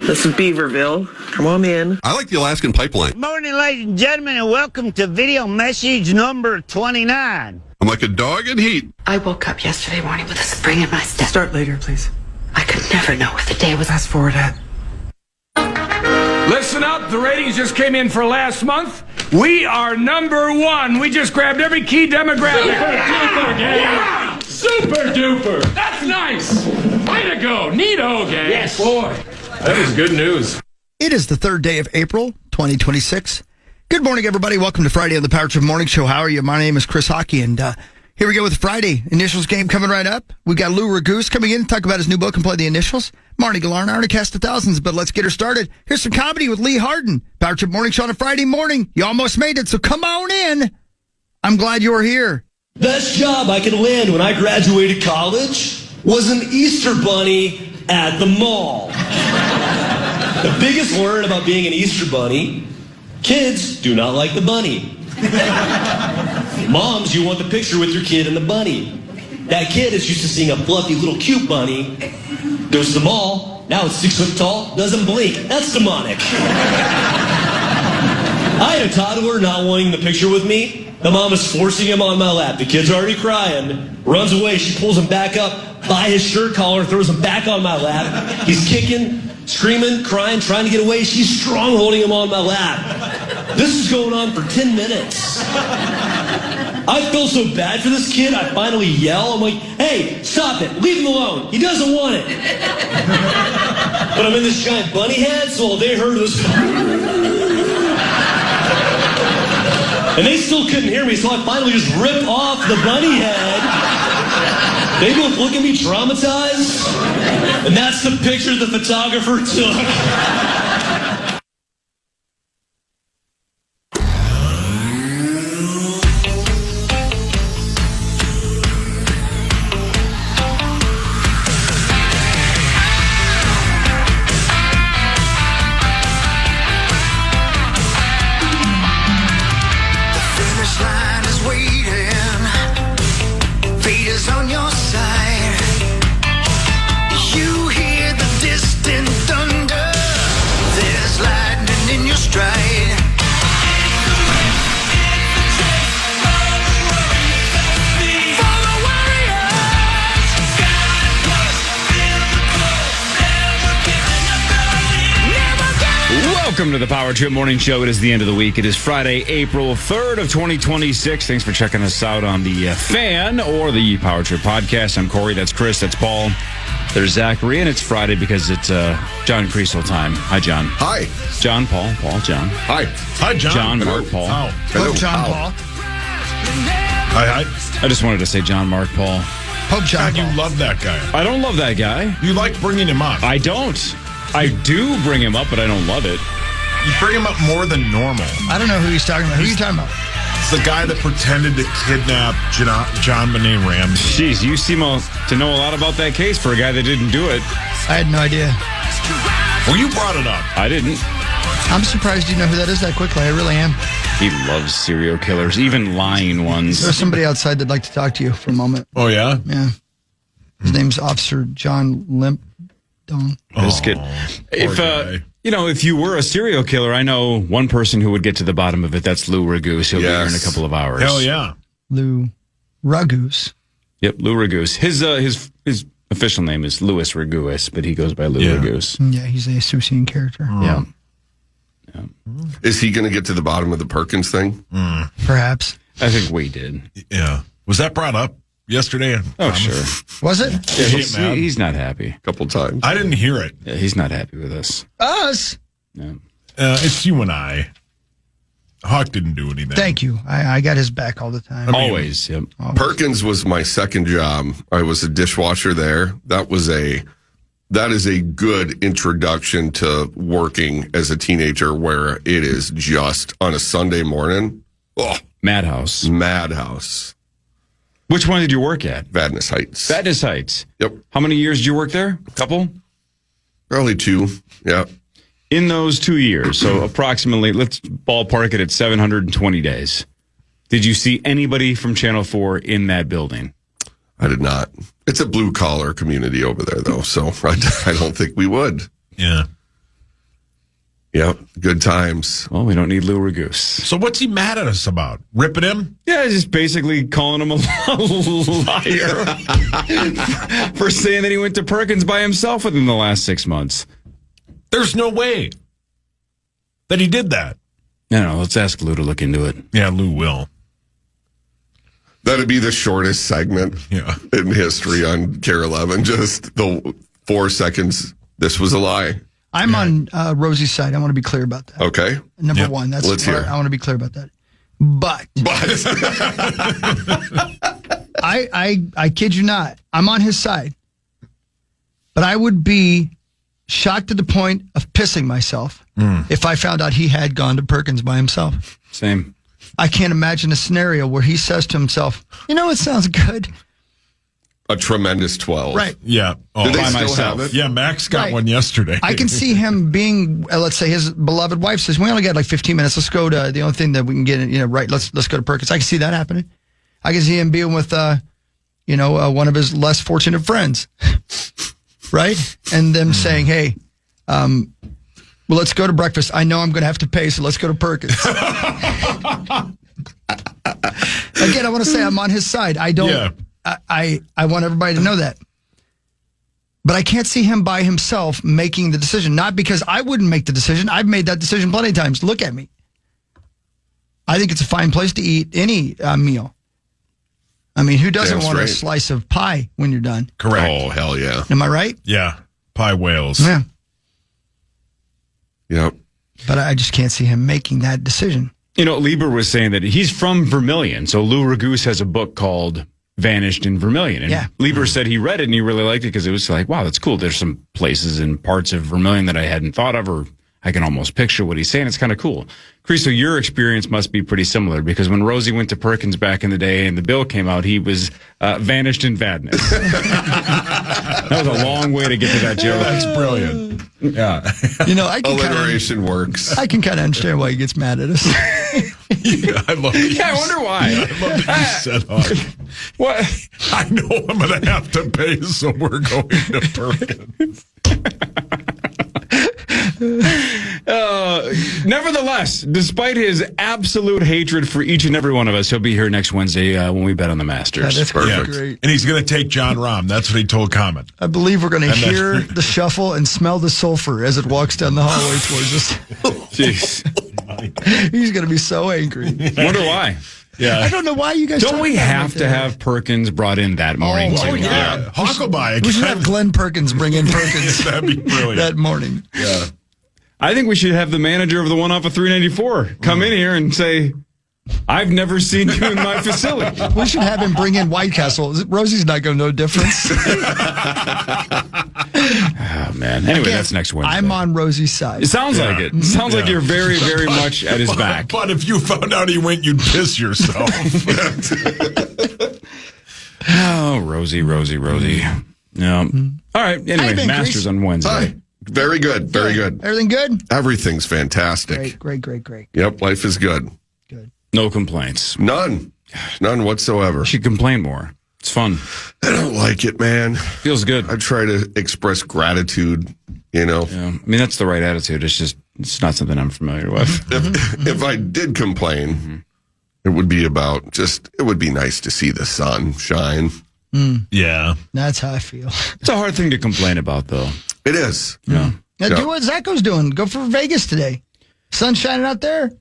This is Beaverville. Come on in. I like the Alaskan pipeline. Good morning, ladies and gentlemen, and welcome to video message number 29. I'm like a dog in heat. I woke up yesterday morning with a spring in my step. Start later, please. I could never know if the day was... Fast forward it. Listen up, the ratings just came in for last month. We are number one. We just grabbed every key demographic. Super duper. That's nice. Way to go. Neato, gang. Yes. Boy, that is good news. It is the third day of April, 2026. Good morning, everybody. Welcome to Friday on the Power Trip Morning Show. How are you? My name is Chris Hockey, and here we go with Friday. Initials game coming right up. We got Lou Ragoose coming in to talk about his new book and play the initials. Marnie Galarn, already cast of thousands, but let's get her started. Here's some comedy with Lee Harden. Power Trip Morning Show on a Friday morning. You almost made it, so come on in. I'm glad you're here. Best job I could land when I graduated college was an Easter bunny at the mall. The biggest learn about being an Easter bunny, kids do not like the bunny. Moms, you want the picture with your kid and the bunny. That kid is used to seeing a fluffy little cute bunny, goes to the mall, now it's 6 foot tall, doesn't blink. That's demonic. I had a toddler not wanting the picture with me. The mom is forcing him on my lap. The kid's already crying, runs away. She pulls him back up by his shirt collar, throws him back on my lap. He's kicking, screaming, crying, trying to get away. She's strong holding him on my lap. This is going on for 10 minutes. I feel so bad for this kid, I finally yell. I'm like, hey, stop it. Leave him alone. He doesn't want it. But I'm in this giant bunny head, so all they heard was... And they still couldn't hear me, so I finally just ripped off the bunny head. They both look at me traumatized. And that's the picture the photographer took. Welcome to the Power Trip Morning Show. It is the end of the week. It is Friday, April 3rd of 2026. Thanks for checking us out on the FAN or the Power Trip podcast. I'm Corey. That's Chris. That's Paul. There's Zachary. And it's Friday because it's John Kriesel time. Hi, John. Hi. John, Paul, John. Hi. Hi, John. John, Mark, Paul. Oh. Pope John Paul. Hi. I just wanted to say John, Mark, Paul. Pope John God, Paul. you love that guy. I don't love that guy. You like bringing him up. I don't. I do bring him up, but I don't love it. You bring him up more than normal. I don't know who he's talking about. Who are you talking about? It's the guy that pretended to kidnap John Benet Ramsey. Jeez, you seem to know a lot about that case for a guy that didn't do it. I had no idea. Well, you brought it up. I didn't. I'm surprised you know who that is that quickly. I really am. He loves serial killers, even lying ones. There's somebody outside that'd like to talk to you for a moment. Oh, yeah? Yeah. His name's Officer John Limpdong. This kid. If you were a serial killer, I know one person who would get to the bottom of it. That's Lou Ragoose. He'll be here in a couple of hours. Hell yeah. Lou Ragoose. Yep, Lou Ragoose. His official name is Louis Ragoose, but he goes by Lou Ragoose. Yeah, he's a Susian character. Yeah. Is he going to get to the bottom of the Perkins thing? Perhaps. I think we did. Yeah. Was that brought up yesterday? Oh, sure. Was it? Yeah, he's not happy. A couple times. I didn't hear it. Yeah, he's not happy with us. Us? Yeah. It's you and I. Hawk didn't do anything. Thank you. I got his back all the time. Always. Yep. Perkins was my second job. I was a dishwasher there. That is a good introduction to working as a teenager where it is just on a Sunday morning. Oh, Madhouse. Which one did you work at? Vadnais Heights. Vadnais Heights. Yep. How many years did you work there? A couple? Probably 2. Yeah. In those 2 years, so approximately, let's ballpark it at 720 days. Did you see anybody from Channel 4 in that building? I did not. It's a blue-collar community over there, though, so I don't think we would. Yeah. Yep, good times. Well, we don't need Lou Ragoose. So what's he mad at us about? Ripping him? Yeah, just basically calling him a liar for saying that he went to Perkins by himself within the last 6 months. There's no way that he did that. No, let's ask Lou to look into it. Yeah, Lou will. That'd be the shortest segment in history on Care 11. Just the 4 seconds. This was a lie. I'm on Rosie's side. I want to be clear about that. Okay. Number one. That's Let's hear. I want to be clear about that. But I kid you not. I'm on his side. But I would be shocked to the point of pissing myself if I found out he had gone to Perkins by himself. Same. I can't imagine a scenario where he says to himself, you know, it sounds good. A tremendous 12. Right. Yeah. Oh, Do they by still myself. have it? yeah, Max got Right. one yesterday. I can see him being, let's say his beloved wife says, we only got like 15 minutes. Let's go to the only thing that we can get, right. Let's go to Perkins. I can see that happening. I can see him being with, one of his less fortunate friends. Right. And them saying, hey, well, let's go to breakfast. I know I'm going to have to pay, so let's go to Perkins. Again, I want to say I'm on his side. I don't. Yeah. I want everybody to know that. But I can't see him by himself making the decision. Not because I wouldn't make the decision. I've made that decision plenty of times. Look at me. I think it's a fine place to eat any meal. I mean, who doesn't Damn want a straight. slice of pie when you're done? Correct. Oh, hell yeah. Am I right? Yeah. Pie whales. Yeah. Yep. But I just can't see him making that decision. You know, Lieber was saying that he's from Vermilion. So Lou Ragoose has a book called Vanished in Vermilion. And Yeah. Lieber said he read it and he really liked it because it was like, wow, that's cool. There's some places and parts of Vermilion that I hadn't thought of, or I can almost picture what he's saying. It's kind of cool. Kriesel, your experience must be pretty similar because when Rosie went to Perkins back in the day and the bill came out, he was vanished in vadness. That was a long way to get to that joke. That's brilliant. Yeah. You know, I can Alliteration works. I can kind of understand why he gets mad at us. Yeah, I love it. Yeah, I wonder why. I love that you said that. What? I know I'm going to have to pay, so we're going to Perkins. Nevertheless, despite his absolute hatred for each and every one of us, he'll be here next Wednesday when we bet on the Masters. That's Perfect. great. And he's going to take John Rahm. That's what he told Common. I believe we're going to And then- hear the shuffle and smell the sulfur as it walks down the hallway towards us. Jeez. He's going to be so angry. Wonder why. Yeah. I don't know why you guys Don't talk we about it have like to that. have Perkins brought in that morning? Oh, too? Yeah. Huckleby. We should have Glenn Perkins bring in Perkins That'd be brilliant. that morning. Yeah. I think we should have the manager of the one off of 394 come in here and say, I've never seen you in my facility. We should have him bring in White Castle. Rosie's not going to know difference. Oh, man. Anyway, Again, that's next Wednesday. I'm on Rosie's side. It sounds like it. Sounds like Yeah. you're very, very much at his back. But if you found out he went, you'd piss yourself. Oh, Rosie. Yeah. All right. Anyway, been, Masters Chris? on Wednesday. Hi. Very good. Very good. Everything good? Everything's fantastic. Great. Yep, life is good. No complaints. None whatsoever. Should complain more. It's fun. I don't like it, man. Feels good. I try to express gratitude, you know. Yeah. I mean, that's the right attitude. It's not something I'm familiar with. If I did complain, it would be about it would be nice to see the sun shine. Yeah. That's how I feel. It's a hard thing to complain about, though. It is. Yeah. Now, do what Zacho's doing. Go for Vegas today. Sun shining out there.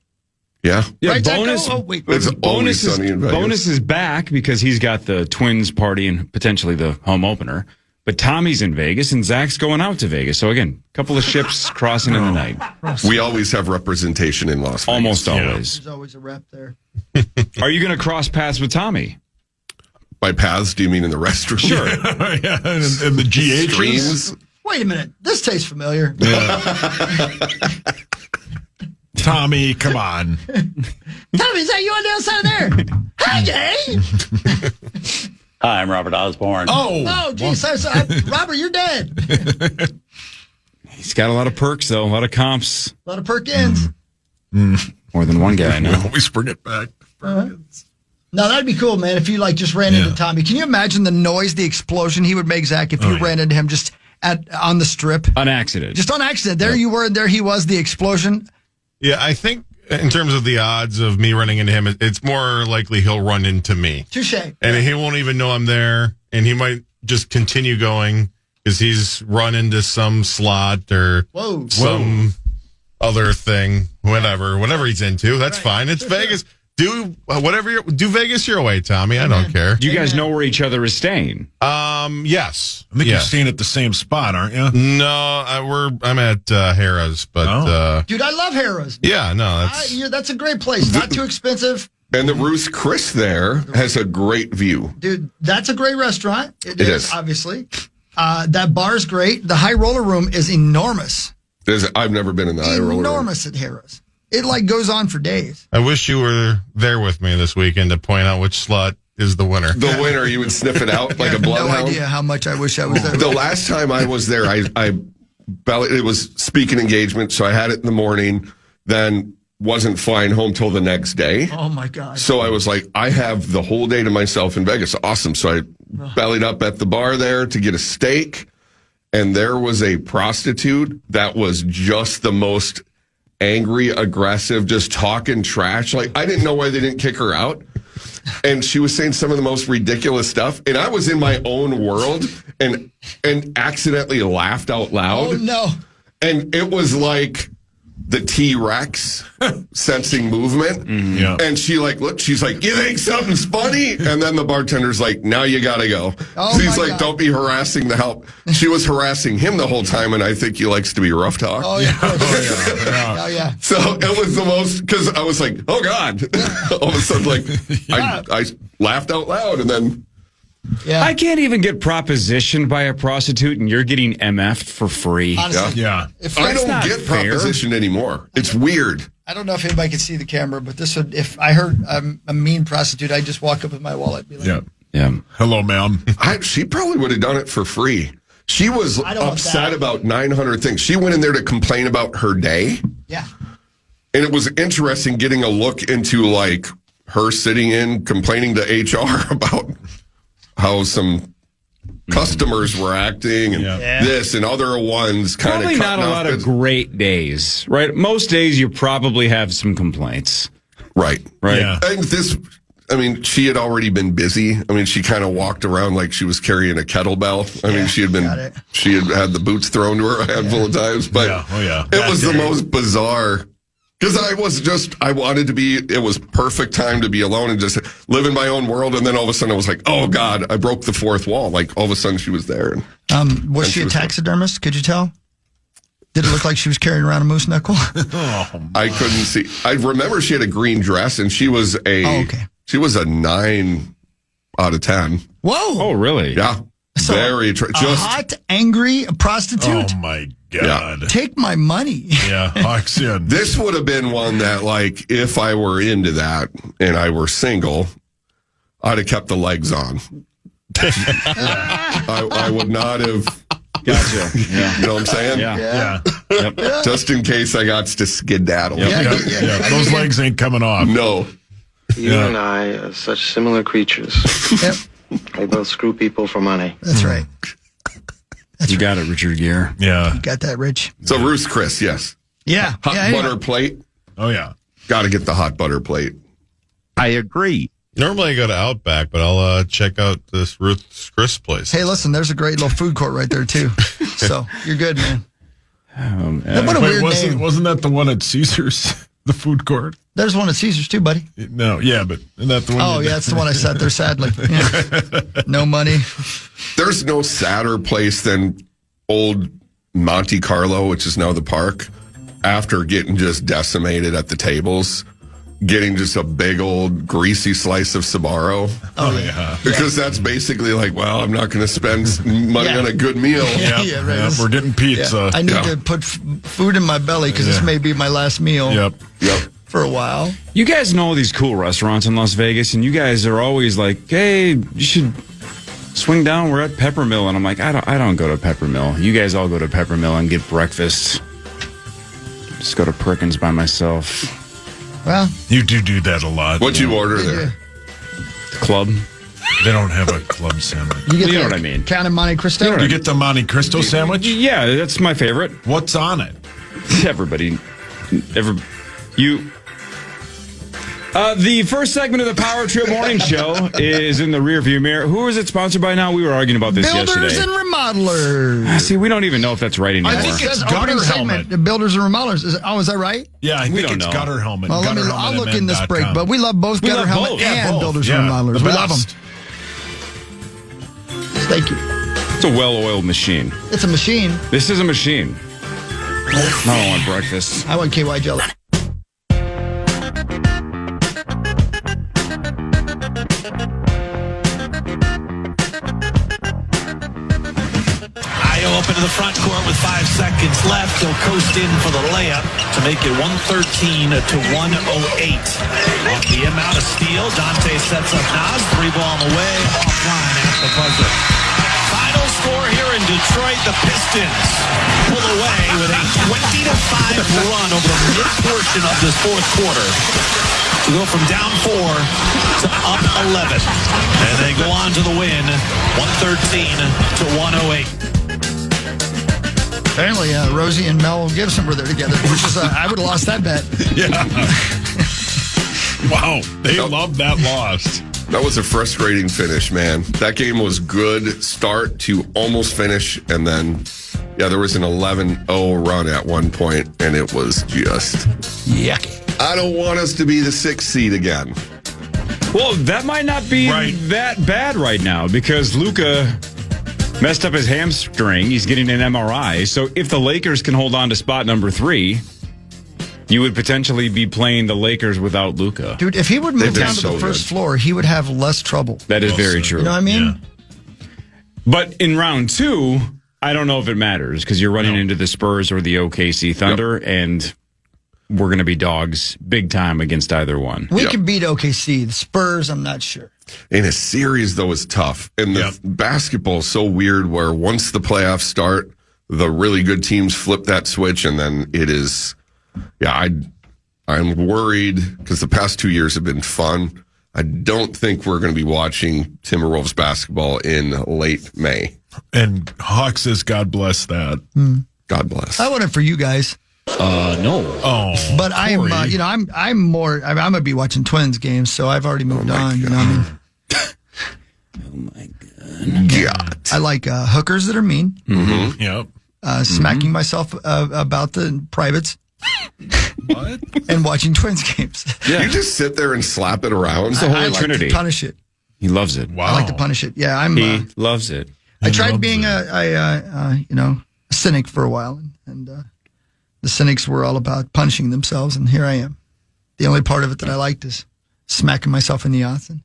Yeah. Yeah, Right, Zacho? bonus. Oh, wait. It's always sunny in Vegas. Bonus is back because he's got the Twins party and potentially the home opener. But Tommy's in Vegas and Zach's going out to Vegas. So again, a couple of ships crossing in the night. We always have representation in Las Vegas. Almost always. There's always a rep there. Are you going to cross paths with Tommy? By paths, do you mean in the restroom? Sure. Yeah. And the GH Streams? Wait a minute. This tastes familiar. Tommy, come on. Tommy, is that you on the outside there? Hi, Jay. Hi, I'm Robert Osborne. Oh, geez. Robert, you're dead. He's got a lot of perks, though. A lot of comps. A lot of Perkins. More than one guy, I know. Always bring it back. No, that'd be cool, man, if you just ran into Tommy. Can you imagine the noise, the explosion he would make, Zach, if you ran into him just on the strip? On accident. Just on accident. There you were, and there he was, the explosion. Yeah, I think in terms of the odds of me running into him, it's more likely he'll run into me. Touche. And he won't even know I'm there, and he might just continue going because he's run into some slot or some other thing, whatever he's into. That's fine. It's Vegas. Do Vegas your way, Tommy. I don't care. Do you guys know where each other is staying? Yes. I think you're staying at the same spot, aren't you? No, I'm at Harrah's, but dude, I love Harrah's. Yeah, no, that's a great place. Not too expensive. And the Ruth Chris there has a great view. Dude, that's a great restaurant. It is, obviously. That bar's great. The high roller room is enormous. I've never been in the high roller room. Enormous at Harrah's. It goes on for days. I wish you were there with me this weekend to point out which slot is the winner. The winner, you would sniff it out like a bloodhound. No idea how much I wish I was there. The last time I was there, it was speaking engagement, so I had it in the morning, then wasn't flying home till the next day. Oh, my God. So I was like, I have the whole day to myself in Vegas. Awesome. So I bellied up at the bar there to get a steak, and there was a prostitute that was just the most angry, aggressive, just talking trash. Like, I didn't know why they didn't kick her out. And she was saying some of the most ridiculous stuff. And I was in my own world and accidentally laughed out loud. Oh, no. And it was like the T-Rex sensing movement. Mm-hmm. Yeah. And she's like, you think something's funny? And then the bartender's like, now you gotta go. Oh, He's like, don't be harassing the help. She was harassing him the whole time, and I think he likes to be rough talked. Oh, yeah. Oh, yeah. So it was the most, because I was like, oh, God. All of a sudden, like, I laughed out loud, and then... Yeah. I can't even get propositioned by a prostitute, and you're getting MF'd for free. Honestly, Yeah. I don't get propositioned anymore. It's weird. I don't know if anybody can see the camera, but if I heard a mean prostitute, I'd just walk up with my wallet and be like, Yeah. Hello, ma'am. She probably would have done it for free. She was upset about 900 things. She went in there to complain about her day. Yeah. And it was interesting getting a look into, like, her sitting in complaining to HR about how some customers were acting and this and other ones kind of probably not a lot of great days, right? Most days you probably have some complaints. Right. Yeah. And she had already been busy. I mean, she kind of walked around like she was carrying a kettlebell. I mean, she had had the boots thrown to her a handful of times, but it was the most bizarre. Because I wanted to it was perfect time to be alone and just live in my own world. And then all of a sudden I was like, oh God, I broke the fourth wall. Like all of a sudden she was there. Was she a taxidermist? Could you tell? Did it look like she was carrying around a moose knuckle? I couldn't see. I remember she had a green dress and she was she was a 9 out of 10. Whoa. Oh, really? Yeah. So very hot, angry prostitute. Oh my God! Yeah. Take my money. Yeah, hawks in. This would have been one that, like, if I were into that and I were single, I'd have kept the legs on. I would not have. Gotcha. Yeah. You know what I'm saying? Yeah. Yep. Just in case I got to skedaddle. Yeah. Those legs ain't coming off. No. You and I are such similar creatures. Yep. They both screw people for money. That's right. You got it, Richard Gere. Yeah. You got that, Rich. So Ruth Chris, yes. Yeah. Hot butter plate. Oh, yeah. Got to get the hot butter plate. I agree. Normally I go to Outback, but I'll check out this Ruth Chris place. Hey, listen, there's a great little food court right there, too. So you're good, man. What a weird name. Wasn't that the one at Caesars, the food court? There's one at Caesars, too, buddy. No, yeah, but isn't that the one? Oh, yeah, that's the one I sat there, sadly. Yeah. No money. There's no sadder place than old Monte Carlo, which is now the Park, after getting just decimated at the tables, getting just a big old greasy slice of Sbarro. Oh, yeah. Because that's basically like, well, I'm not going to spend money on a good meal. Yeah, right. We're getting pizza. I need to put food in my belly because this may be my last meal. Yep. For a while. You guys know all these cool restaurants in Las Vegas, and you guys are always like, hey, you should swing down. We're at Peppermill. And I'm like, I don't go to Peppermill. You guys all go to Peppermill and get breakfast. Just go to Perkins by myself. Well, you do that a lot. What'd you order there? The club. They don't have a club sandwich. You get You know the what I mean. Count of Monte Cristo? You get the Monte Cristo sandwich? Yeah, that's my favorite. What's on it? The first segment of the Power Trip Morning Show is in the rearview mirror. Who is it sponsored by now? We were arguing about this Builders yesterday. and remodelers. See, we don't even know if that's right anymore. I think it's Says Gutter opening Helmet. segment, the Builders and remodelers. Is that right? Yeah, I think don't it's know. Gutter Helmet. Well, I'll look in this break, but we love both We Gutter love Helmet both. and both. Builders Yeah, and remodelers. the We love them. best. Thank you. It's a well-oiled machine. It's a machine. This is a machine. I don't want breakfast. I want KY jelly. Io up into the front court with 5 seconds left. He'll coast in for the layup to make it 113 to 108. Off the inbound, a steal. Dante sets up Nas. 3 ball on the way. Offline at the buzzer. Final score here in Detroit. The Pistons pull away with a 20-5 run over the mid-portion of this fourth quarter to go from down 4 to up 11. And they go on to the win, 113 to 108. Apparently, Rosie and Mel Gibson were there together, which is I would have lost that bet. Yeah. Wow. They loved that loss. That was a frustrating finish, man. That game was good start to almost finish, and then, there was an 11-0 run at one point, and it was just yucky. I don't want us to be the 6th seed again. Well, that might not be that bad right now because Luka messed up his hamstring. He's getting an MRI. So if the Lakers can hold on to spot number 3, you would potentially be playing the Lakers without Luka. Dude, if he would move down to the first floor, he would have less trouble. That is very true. You know what I mean? Yeah. But in round 2, I don't know if it matters because you're running into the Spurs or the OKC Thunder, and we're going to be dogs big time against either one. We could beat OKC. The Spurs, I'm not sure. In a series, though, is tough. And the basketball is so weird where once the playoffs start, the really good teams flip that switch, and then it is, I'm worried because the past 2 years have been fun. I don't think we're going to be watching Timberwolves basketball in late May. And Hawk says, God bless that. God bless. I want it for you guys. No. Oh, but I'm, I'm more. I'm gonna be watching Twins games, so I've already moved on. You know what I mean? Oh my God. I like hookers that are mean. Mm-hmm. Yep. Smacking myself about the privates. What? And watching Twins games. Yeah. You just sit there and slap it around. It's the Holy I like Trinity. to punish it. He loves it. Wow. I like to punish it. Yeah, I'm. He loves it. I tried being a cynic for a while, and the cynics were all about punishing themselves, and here I am. The only part of it that I liked is smacking myself in the ass. And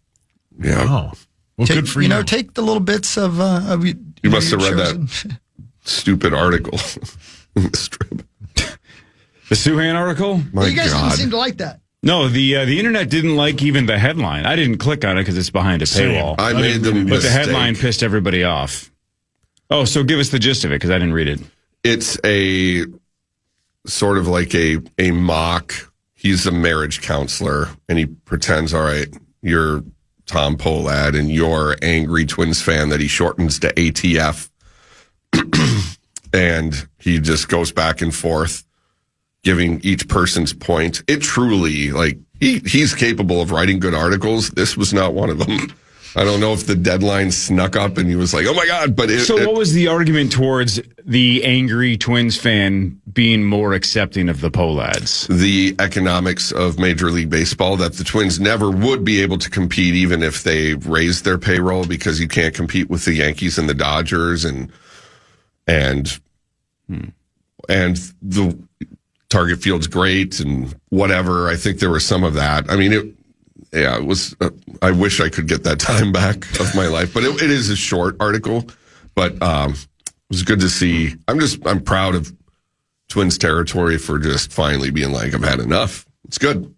Yeah. Oh. Well, good for you. Take the little bits of You must have read that stupid article in the strip. The Suhan article? My you guys God. didn't seem to like that. No, the internet didn't like even the headline. I didn't click on it because it's behind a paywall. I made them But the headline pissed everybody off. Oh, so give us the gist of it because I didn't read it. It's a sort of like a mock. He's a marriage counselor, and he pretends, all right, you're Tom Pohlad, and you're angry Twins fan that he shortens to ATF. And he just goes back and forth, giving each person's point. It truly, he's capable of writing good articles. This was not one of them. I don't know if the deadline snuck up and he was like, oh my God. But what was the argument towards the angry Twins fan being more accepting of the Pohlads? The economics of Major League Baseball, that the Twins never would be able to compete even if they raised their payroll, because you can't compete with the Yankees and the Dodgers and the Target Field's great and whatever. I think there was some of that. I mean, it was, I wish I could get that time back of my life, but it is a short article, but it was good to see. I'm proud of Twins territory for just finally being like, I've had enough. It's good.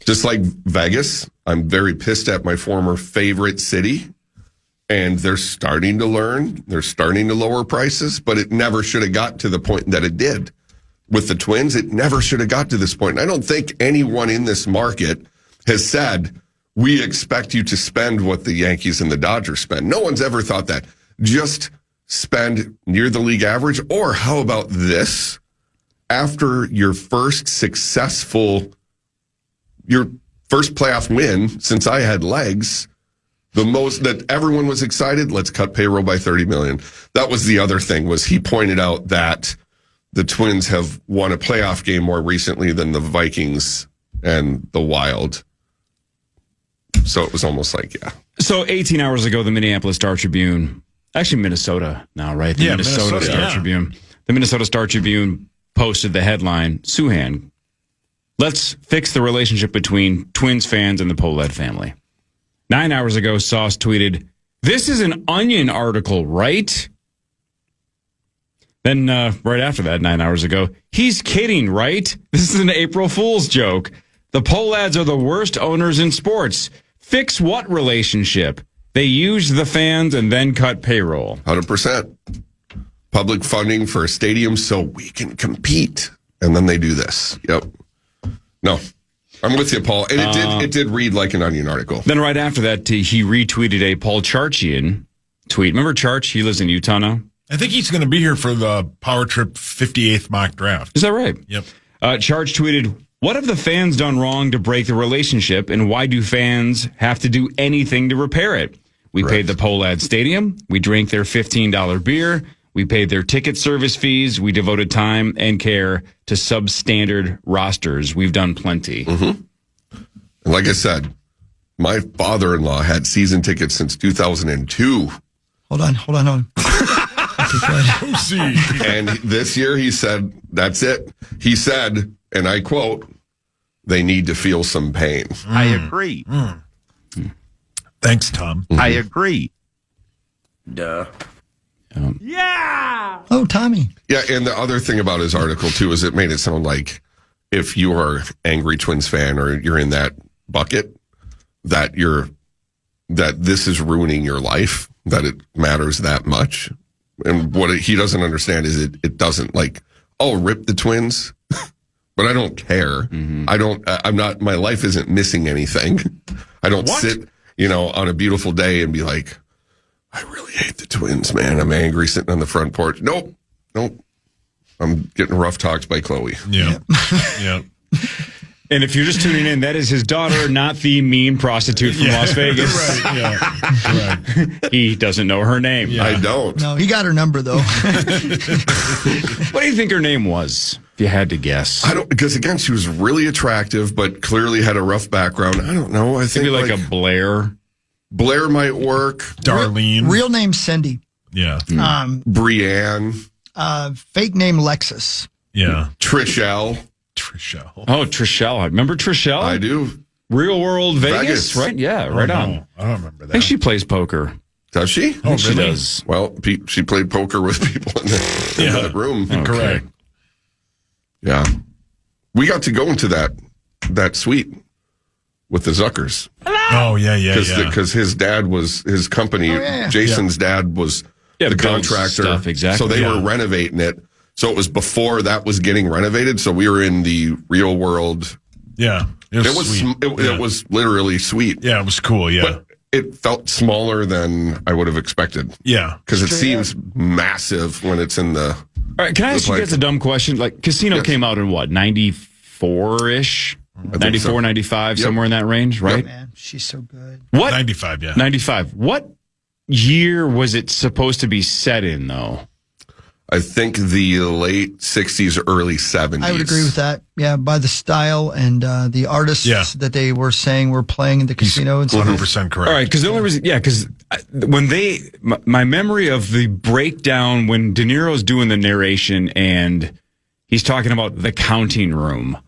Just like Vegas, I'm very pissed at my former favorite city, and they're starting to learn. They're starting to lower prices, but it never should have got to the point that it did. With the Twins, it never should have got to this point. And I don't think anyone in this market has said, we expect you to spend what the Yankees and the Dodgers spend. No one's ever thought that. Just spend near the league average. Or how about this? After your first playoff win since I had legs, the most that everyone was excited, let's cut payroll by $30 million. That was the other thing, was he pointed out that the Twins have won a playoff game more recently than the Vikings and the Wild. So it was almost like, yeah. So 18 hours ago, the Minneapolis Star-Tribune, actually Minnesota now, right? The Minnesota Star-Tribune. The Minnesota Star-Tribune posted the headline, Suhan, let's fix the relationship between Twins fans and the Pohlad family. 9 hours ago, Sauce tweeted, this is an Onion article, right? Then right after that, 9 hours ago, he's kidding, right? This is an April Fool's joke. The Pohlads are the worst owners in sports. Fix what relationship? They use the fans and then cut payroll. 100%. Public funding for a stadium so we can compete. And then they do this. Yep. No, I'm with you, Paul. And it did read like an Onion article. Then right after that, he retweeted a Paul Charchian tweet. Remember Charch? He lives in Utah now. I think he's going to be here for the Power Trip 58th mock draft. Is that right? Yep. Charch tweeted, what have the fans done wrong to break the relationship, and why do fans have to do anything to repair it? We paid the Pohlad Stadium. We drank their $15 beer. We paid their ticket service fees. We devoted time and care to substandard rosters. We've done plenty. Mm-hmm. And like I said, my father-in-law had season tickets since 2002. Hold on. And this year he said, that's it. He said, and I quote, they need to feel some pain. I agree. Thanks, Tom. I agree. Duh. Yeah. Oh, Tommy. Yeah, and the other thing about his article, too, is it made it sound like if you are an angry Twins fan or you're in that bucket, that this is ruining your life, that it matters that much. And what he doesn't understand is it doesn't, like, rip the Twins, but I don't care. Mm-hmm. My life isn't missing anything. I don't sit, on a beautiful day and be like, I really hate the Twins, man. I'm angry sitting on the front porch. Nope. I'm getting rough talks by Chloe. Yeah. Yeah. And if you're just tuning in, that is his daughter, not the mean prostitute from Las Vegas. Right, yeah. Right. He doesn't know her name. Yeah. I don't. No, he got her number, though. What do you think her name was, if you had to guess? I don't, because again, she was really attractive, but clearly had a rough background. I don't know. I think maybe like a Blair. Blair might work. Darlene. Real name Cindy. Yeah. Brienne. Fake name Lexus. Yeah. Trishelle. Oh, Trishelle. Remember Trishelle? I do. Real World Vegas, right? Yeah, right on. I don't remember that. I think she plays poker. Does she? Oh, really? She does. Well, she played poker with people in that room. Okay. Correct. Yeah. We got to go into that suite with the Zuckers. Oh, yeah. Because his dad was, his company, Jason's dad was the contractor. Stuff, exactly. So they were renovating it. So it was before that was getting renovated. So we were in the Real World. Yeah. It was literally sweet. Yeah, it was cool. Yeah. But it felt smaller than I would have expected. Yeah. Because it seems massive when it's in the. All right. Can I ask you guys a dumb question? Like, Casino came out in what, 94-ish? 94, 95, somewhere in that range, right? Man, she's so good. What? 95, yeah. 95. What year was it supposed to be set in, though? I think the late 60s, early 70s. I would agree with that. Yeah, by the style and the artists that they were saying were playing in the casino and stuff. 100% correct. All right, because the only reason, because when my memory of the breakdown when De Niro's doing the narration and he's talking about the counting room.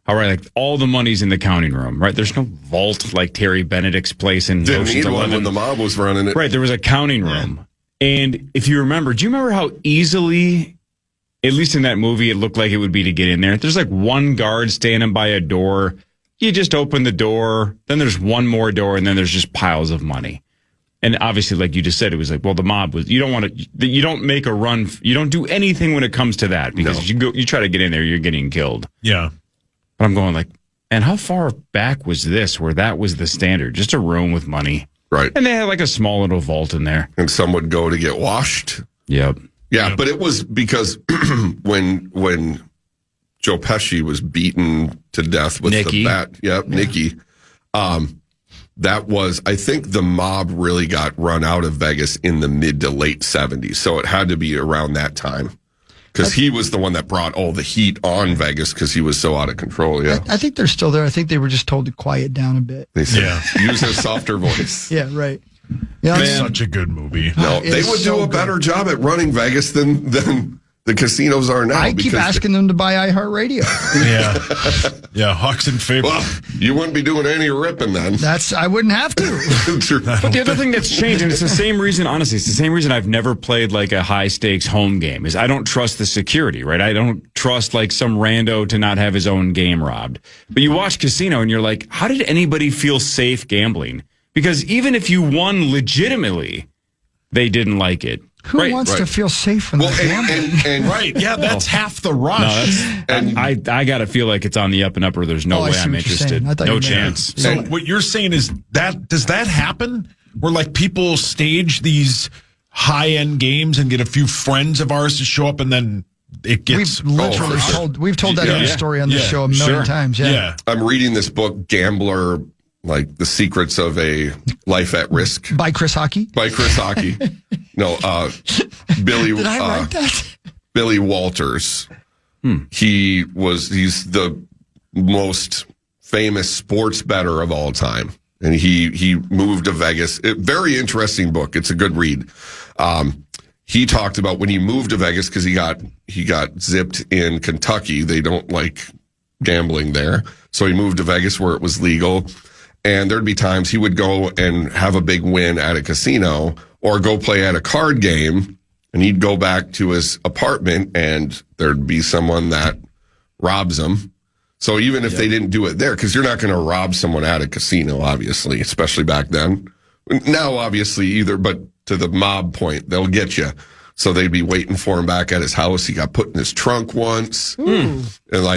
All right, like all the money's in the counting room, right? There's no vault like Terry Benedict's place in Didn't Ocean's need 11. one when the mob was running it. Right, there was a counting room. And if you remember, do you remember how easily, at least in that movie, it looked like it would be to get in there? There's like one guard standing by a door. You just open the door. Then there's one more door, and then there's just piles of money. And obviously, like you just said, it was like, well, the mob was. You don't make a run. You don't do anything when it comes to that because you try to get in there, you're getting killed. Yeah. But I'm going like, And how far back was this where that was the standard? Just a room with money. Right. And they had like a small little vault in there. And some would go to get washed. Yep. Yeah, but it was because when Joe Pesci was beaten to death with Nicky. the bat. Yep, Nicky. That was, I think the mob really got run out of Vegas in the mid to late 70s. So it had to be around that time. Because he was the one that brought all the heat on Vegas because he was so out of control. Yeah. I think they're still there. I think they were just told to quiet down a bit. They said, use a softer voice. Yeah, right. Yeah, It's such a good movie. No, they It's would so do a better job at running Vegas than the casinos are now. I keep asking them to buy iHeartRadio. Yeah, Hawks and favor. Well, you wouldn't be doing any ripping then. I wouldn't have to. But the other thing that's changed, and it's the same reason, honestly, it's the same reason I've never played like a high stakes home game, is I don't trust the security, right? I don't trust like some rando to not have his own game robbed. But you watch casino and you're like, how did anybody feel safe gambling? Because even if you won legitimately, they didn't like it. Who wants to feel safe when they're gambling? And right, yeah, that's half the rush. I got to feel like it's on the up and up, or there's no way I'm interested. No chance. So what you're saying is does that happen? Where like people stage these high end games and get a few friends of ours to show up, and then it gets we've told that story on the show a million times. Yeah. I'm reading this book, Gambler, like the secrets of a life at risk, by Chris Hockey. No, Billy. Did I write that? Billy Walters. He's the most famous sports bettor of all time, and he moved to Vegas. Very interesting book. It's a good read. He talked about when he moved to Vegas because he got zipped in Kentucky. They don't like gambling there, so he moved to Vegas where it was legal. And there'd be times he would go and have a big win at a casino or go play at a card game, and he'd go back to his apartment and there'd be someone that robs him. So even if they didn't do it there, because you're not going to rob someone at a casino, obviously, especially back then. Now, obviously, but to the mob point, they'll get you. So they'd be waiting for him back at his house. He got put in his trunk once. And I'm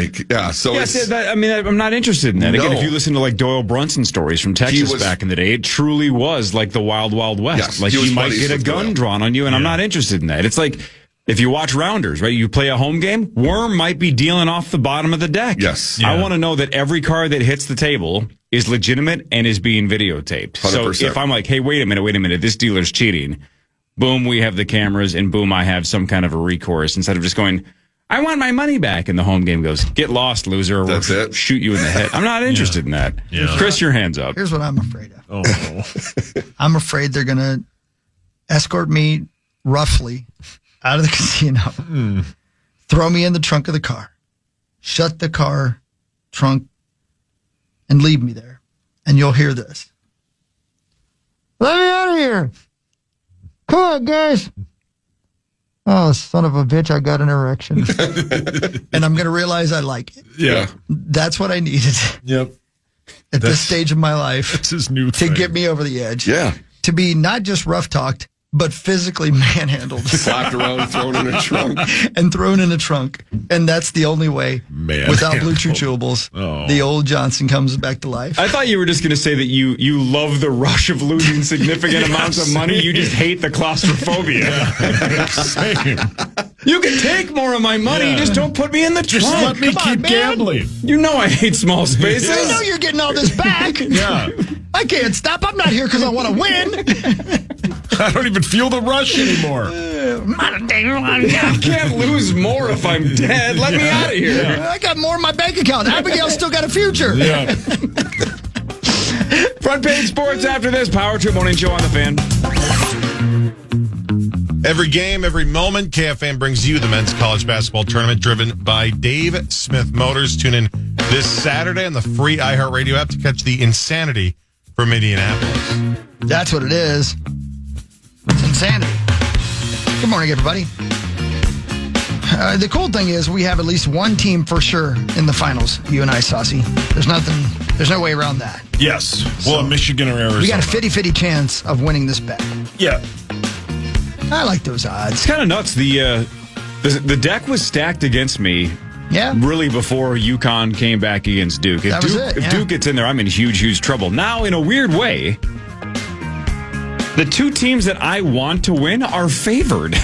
not interested in that. Again, if you listen to like Doyle Brunson stories from Texas back in the day, it truly was like the wild, wild west. Yes, like you might get a gun drawn on you, and I'm not interested in that. It's like if you watch Rounders, right? You play a home game, Worm might be dealing off the bottom of the deck. Yes. Yeah. I want to know that every card that hits the table is legitimate and is being videotaped. 100%. So if I'm like, hey, wait a minute, this dealer's cheating. Boom, we have the cameras, and boom, I have some kind of a recourse instead of just going, I want my money back. And the home game goes, get lost, loser, or we'll shoot you in the head. I'm not interested in that. Yeah. Chris, your hands up. Here's what I'm afraid of. I'm afraid they're going to escort me roughly out of the casino, throw me in the trunk of the car, shut the car trunk, and leave me there. And you'll hear this. Let me out of here. Come on, guys. Oh, son of a bitch, I got an erection. And I'm going to realize I like it. Yeah. That's what I needed. Yep. At this stage of my life. That's his new to thing. get me over the edge. Yeah. To be not just rough-talked, but physically manhandled. Slapped around, thrown in a trunk. And thrown in a trunk. And that's the only way, without Blue Chew Chewables, the old Johnson comes back to life. I thought you were just going to say that you love the rush of losing significant amounts of money. You just hate the claustrophobia. You can take more of my money. Just don't put me in the trunk. Just let me keep gambling. You know I hate small spaces. I know you're getting all this back. Yeah. I can't stop. I'm not here because I want to win. I don't even feel the rush anymore. I can't lose more if I'm dead. Let me out of here. I got more in my bank account. Abigail's still got a future. Yeah. Front page sports after this. Power Trip Morning Show on the Fan. Every game, every moment, KFAN brings you the men's college basketball tournament driven by Dave Smith Motors. Tune in this Saturday on the free iHeartRadio app to catch the insanity from Indianapolis. That's what it is. It's insanity. Good morning, everybody. The cool thing is we have at least one team for sure in the finals, you and I, Saucy. There's no way around that. Yes. Well, Michigan or Arizona. We got a 50-50 chance of winning this bet. Yeah. I like those odds. It's kind of nuts. The deck was stacked against me Yeah. Really before UConn came back against Duke. If, That was it, if yeah. Duke gets in there, I'm in huge trouble. Now, in a weird way, the two teams that I want to win are favored.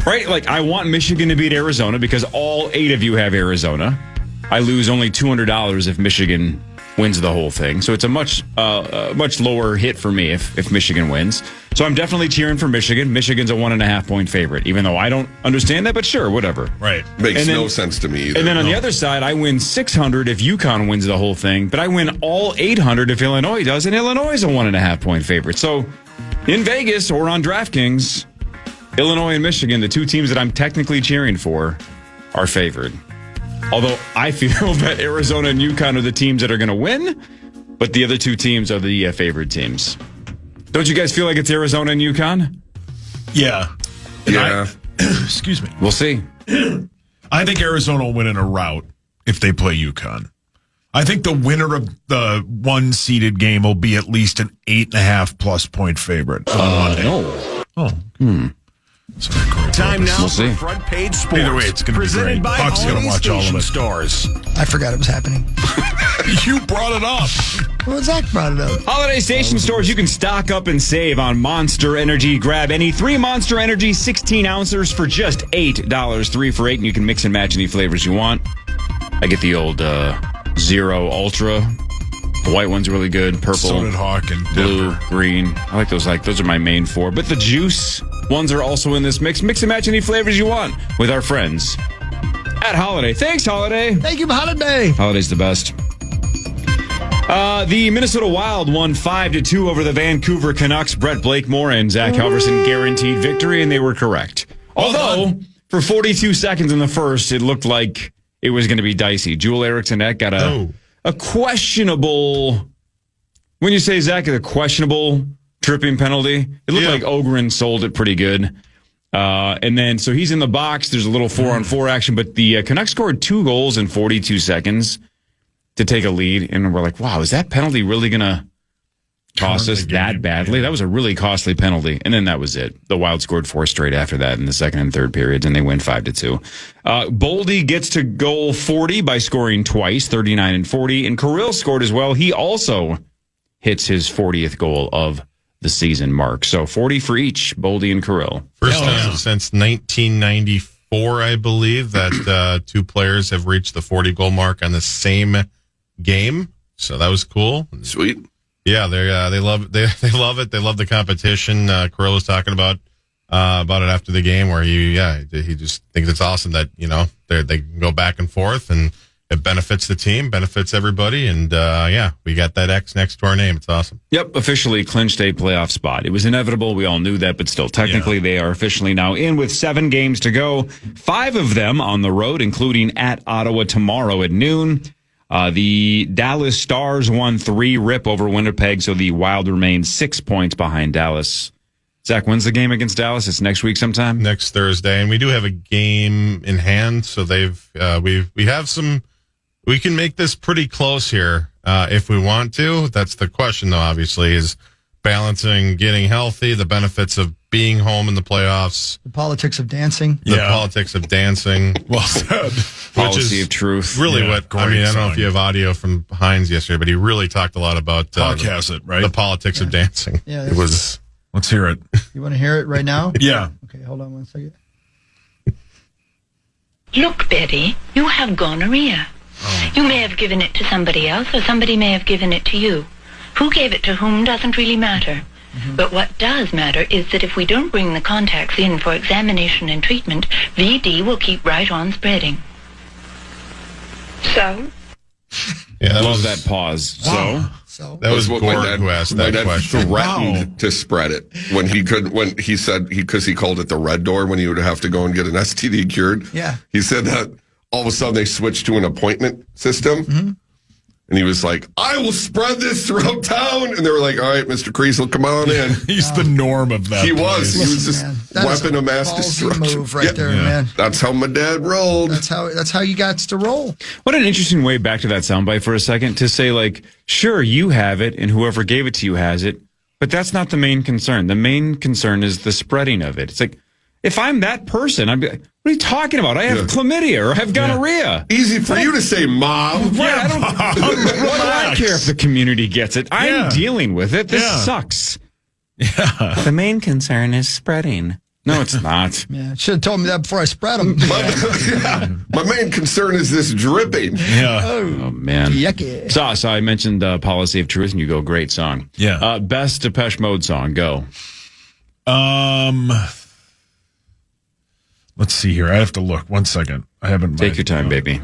Right? Like, I want Michigan to beat Arizona because all 8 of you have Arizona. I lose only $200 if Michigan wins the whole thing. So it's a much lower hit for me if Michigan wins. So I'm definitely cheering for Michigan. Michigan's a 1.5-point favorite, even though I don't understand that, but sure, whatever. Right. Makes no sense to me either. And then on the other side, I win 600 if UConn wins the whole thing, but I win all 800 if Illinois does, and Illinois is a 1.5-point favorite. So in Vegas or on DraftKings, Illinois and Michigan, the two teams that I'm technically cheering for, are favored. Although I feel that Arizona and UConn are the teams that are going to win, but the other two teams are the favored teams. Don't you guys feel like it's Arizona and UConn? Yeah. Yeah. Excuse me. We'll see. I think Arizona will win in a rout if they play UConn. I think the winner of the one-seeded game will be at least an 8.5+ point favorite on Monday. No. Oh. Sorry, Corey. Time now We'll see. for Front Page Sports. Either way, it's going to be presented great. by Buck's going to Aldi watch all of Station it. Stores. I forgot it was happening. You brought it up. Well, Zach brought it up. Holiday Station Stores, you can stock up and save on Monster Energy. Grab any 3 Monster Energy 16-ounces for just $8. 3 for $8, and you can mix and match any flavors you want. I get the old Zero Ultra. The white one's really good. Purple, So did Hawk and blue, Denver. green. I like those. Those are my main 4. But the juice ones are also in this mix. Mix and match any flavors you want with our friends at Holiday. Thanks, Holiday. Thank you, Holiday. Holiday's the best. The Minnesota Wild won 5-2 over the Vancouver Canucks. Brett Blakemore and Zach Halverson guaranteed victory, and they were correct. Although, for 42 seconds in the first, it looked like it was going to be dicey. Joel Eriksson got a questionable, when you say, Zach, a questionable tripping penalty, it looked like Ogren sold it pretty good. And then, so he's in the box. There's a little 4-on-4 action, but the Canucks scored 2 goals in 42 seconds to take a lead. And we're like, wow, is that penalty really going to cost us that badly? That was a really costly penalty. And then that was it. The Wild scored 4 straight after that in the second and third periods, and they win 5-2. Boldy gets to goal 40 by scoring twice, 39 and 40. And Kriesel scored as well. He also hits his 40th goal of the season mark. So 40 for each, Boldy and Kriesel. First time since 1994, I believe, that 2 players have reached the 40-goal mark on the same game. So that was cool. Sweet. Yeah, they love it. They love it. They love the competition. Kriesel was talking about it after the game, where he just thinks it's awesome that they can go back and forth, and it benefits the team, benefits everybody, and we got that X next to our name. It's awesome. Yep, officially clinched a playoff spot. It was inevitable. We all knew that, but still, technically, they are officially now in with 7 games to go. 5 of them on the road, including at Ottawa tomorrow at noon. The Dallas Stars won 3 rip over Winnipeg, so the Wild remain 6 points behind Dallas. Zach, when's the game against Dallas? It's next week sometime? Next Thursday, and we do have a game in hand, so we have some. We can make this pretty close here if we want to. That's the question, though, obviously, is balancing getting healthy, the benefits of being home in the playoffs. The politics of dancing. The politics of dancing. Well said. Policy of truth. Really what, I mean, I don't know if you have audio from Hines yesterday, but he really talked a lot about Hawk has it, right? the politics of dancing. Yeah, It was. Let's hear it. You want to hear it right now? Yeah. Okay, hold on one second. Look, Betty, you have gonorrhea. You may have given it to somebody else, or somebody may have given it to you. Who gave it to whom doesn't really matter. But what does matter is that if we don't bring the contacts in for examination and treatment, VD will keep right on spreading. So? Yeah, Love that pause. Wow. So That was what Gord my dad, who asked my that dad question. threatened to spread it when he said because he called it the red door when he would have to go and get an STD cured. Yeah. He said that all of a sudden they switched to an appointment system. And he was like, I will spread this throughout town. And they were like, all right, Mr. Kriesel, come on in. He's the norm of that. He was. He was this man, that is weapon a of mass ballsy destruction. move right there, man. That's how my dad rolled. That's how you got to roll. What an interesting way, back to that soundbite for a second, to say, like, sure, you have it and whoever gave it to you has it, but that's not the main concern. The main concern is the spreading of it. It's like, if you have it, if I'm that person, I'd be like, what are you talking about? I have chlamydia or I have gonorrhea. Easy for you to say, Mom. Right, I don't, what do I care if the community gets it? I'm dealing with it. This sucks. Yeah. The main concern is spreading. No, it's not. Yeah, should have told me that before I spread them. My main concern is this dripping. Yeah. Oh, man. Yucky. So I mentioned Policy of Truth, and you go, great song. Yeah. Best Depeche Mode song, go. Let's see here. I have to look. 1 second. I haven't. Take your time, baby.